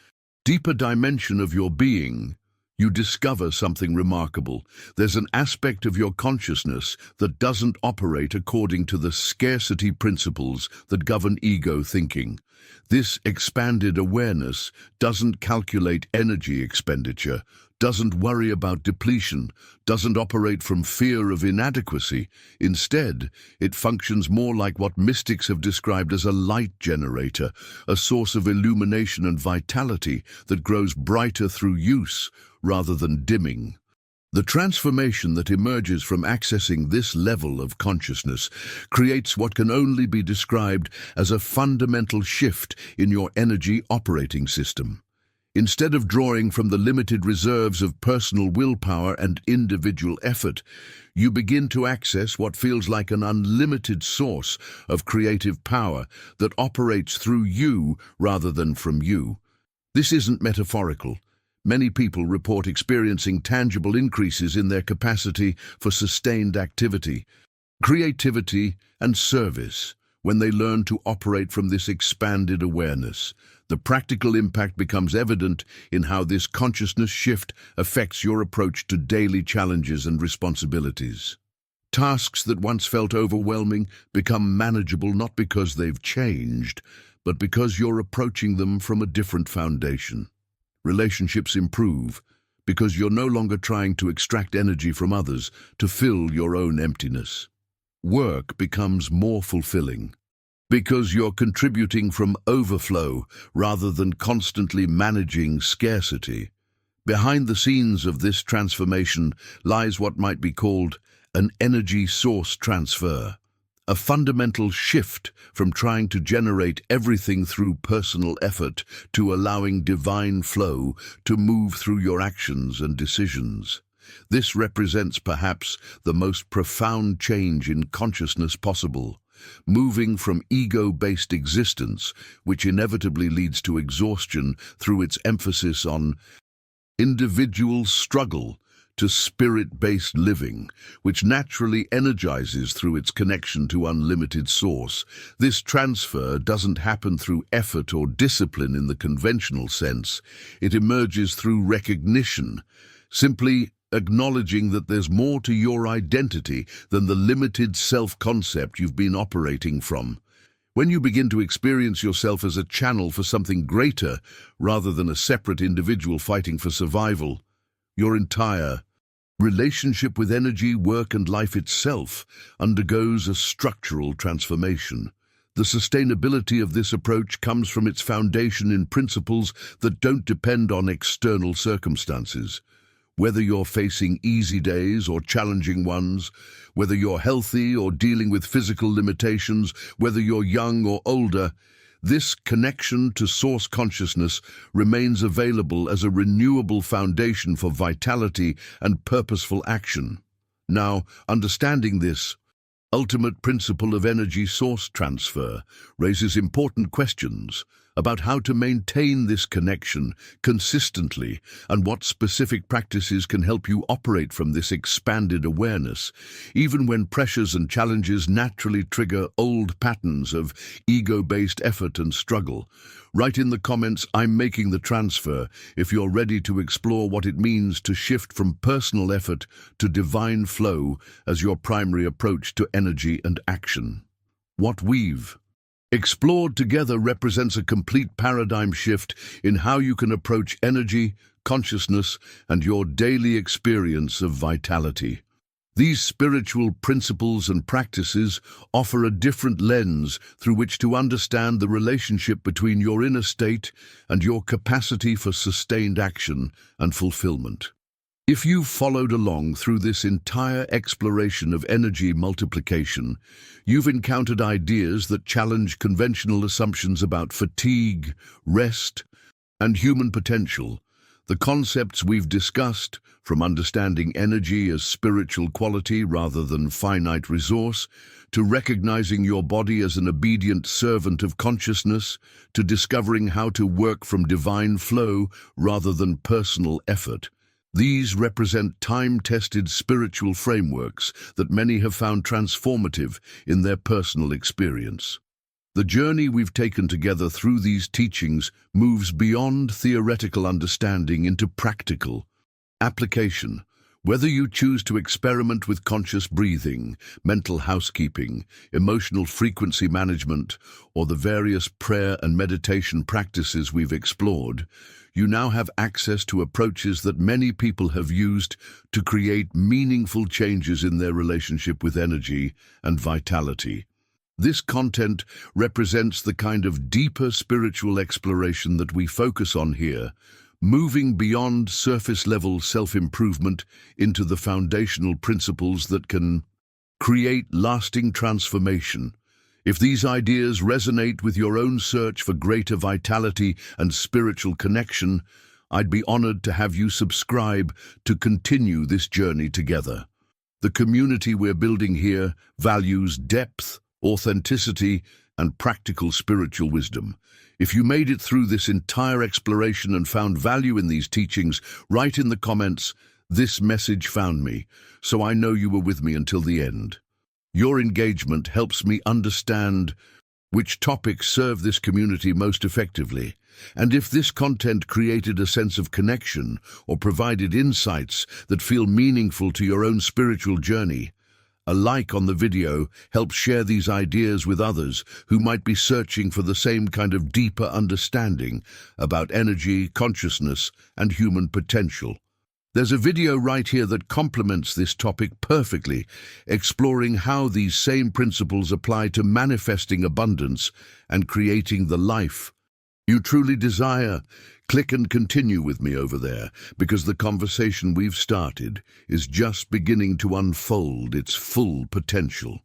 deeper dimension of your being, you discover something remarkable. There's an aspect of your consciousness that doesn't operate according to the scarcity principles that govern ego thinking. This expanded awareness doesn't calculate energy expenditure, doesn't worry about depletion, doesn't operate from fear of inadequacy. Instead, it functions more like what mystics have described as a light generator, a source of illumination and vitality that grows brighter through use rather than dimming. The transformation that emerges from accessing this level of consciousness creates what can only be described as a fundamental shift in your energy operating system. Instead of drawing from the limited reserves of personal willpower and individual effort, you begin to access what feels like an unlimited source of creative power that operates through you rather than from you. This isn't metaphorical. Many people report experiencing tangible increases in their capacity for sustained activity, creativity, and service when they learn to operate from this expanded awareness. The practical impact becomes evident in how this consciousness shift affects your approach to daily challenges and responsibilities. Tasks that once felt overwhelming become manageable not because they've changed, but because you're approaching them from a different foundation. Relationships improve because you're no longer trying to extract energy from others to fill your own emptiness. Work becomes more fulfilling because you're contributing from overflow rather than constantly managing scarcity. Behind the scenes of this transformation lies what might be called an energy source transfer. A fundamental shift from trying to generate everything through personal effort to allowing divine flow to move through your actions and decisions. This represents perhaps the most profound change in consciousness possible, moving from ego-based existence, which inevitably leads to exhaustion through its emphasis on individual struggle, to spirit-based living, which naturally energizes through its connection to unlimited source. This transfer doesn't happen through effort or discipline in the conventional sense. It emerges through recognition, simply acknowledging that there's more to your identity than the limited self-concept you've been operating from. When you begin to experience yourself as a channel for something greater rather than a separate individual fighting for survival, your entire relationship with energy, work, and life itself undergoes a structural transformation. The sustainability of this approach comes from its foundation in principles that don't depend on external circumstances. Whether you're facing easy days or challenging ones, whether you're healthy or dealing with physical limitations, whether you're young or older, this connection to source consciousness remains available as a renewable foundation for vitality and purposeful action. Now, understanding this ultimate principle of energy source transfer raises important questions about how to maintain this connection consistently and what specific practices can help you operate from this expanded awareness, even when pressures and challenges naturally trigger old patterns of ego-based effort and struggle. Write in the comments, "I'm making the transfer," if you're ready to explore what it means to shift from personal effort to divine flow as your primary approach to energy and action. What we've explored together represents a complete paradigm shift in how you can approach energy, consciousness, and your daily experience of vitality. These spiritual principles and practices offer a different lens through which to understand the relationship between your inner state and your capacity for sustained action and fulfillment. If you've followed along through this entire exploration of energy multiplication, you've encountered ideas that challenge conventional assumptions about fatigue, rest, and human potential. The concepts we've discussed, from understanding energy as spiritual quality rather than finite resource, to recognizing your body as an obedient servant of consciousness, to discovering how to work from divine flow rather than personal effort. These represent time-tested spiritual frameworks that many have found transformative in their personal experience. The journey we've taken together through these teachings moves beyond theoretical understanding into practical application. Whether you choose to experiment with conscious breathing, mental housekeeping, emotional frequency management, or the various prayer and meditation practices we've explored, you now have access to approaches that many people have used to create meaningful changes in their relationship with energy and vitality. This content represents the kind of deeper spiritual exploration that we focus on here, moving beyond surface-level self-improvement into the foundational principles that can create lasting transformation. If these ideas resonate with your own search for greater vitality and spiritual connection, I'd be honored to have you subscribe to continue this journey together. The community we're building here values depth, authenticity, and practical spiritual wisdom. If you made it through this entire exploration and found value in these teachings, write in the comments, "This message found me," so I know you were with me until the end. Your engagement helps me understand which topics serve this community most effectively, and if this content created a sense of connection or provided insights that feel meaningful to your own spiritual journey. A like on the video helps share these ideas with others who might be searching for the same kind of deeper understanding about energy, consciousness, and human potential. There's a video right here that complements this topic perfectly, exploring how these same principles apply to manifesting abundance and creating the life you truly desire. Click and continue with me over there, because the conversation we've started is just beginning to unfold its full potential.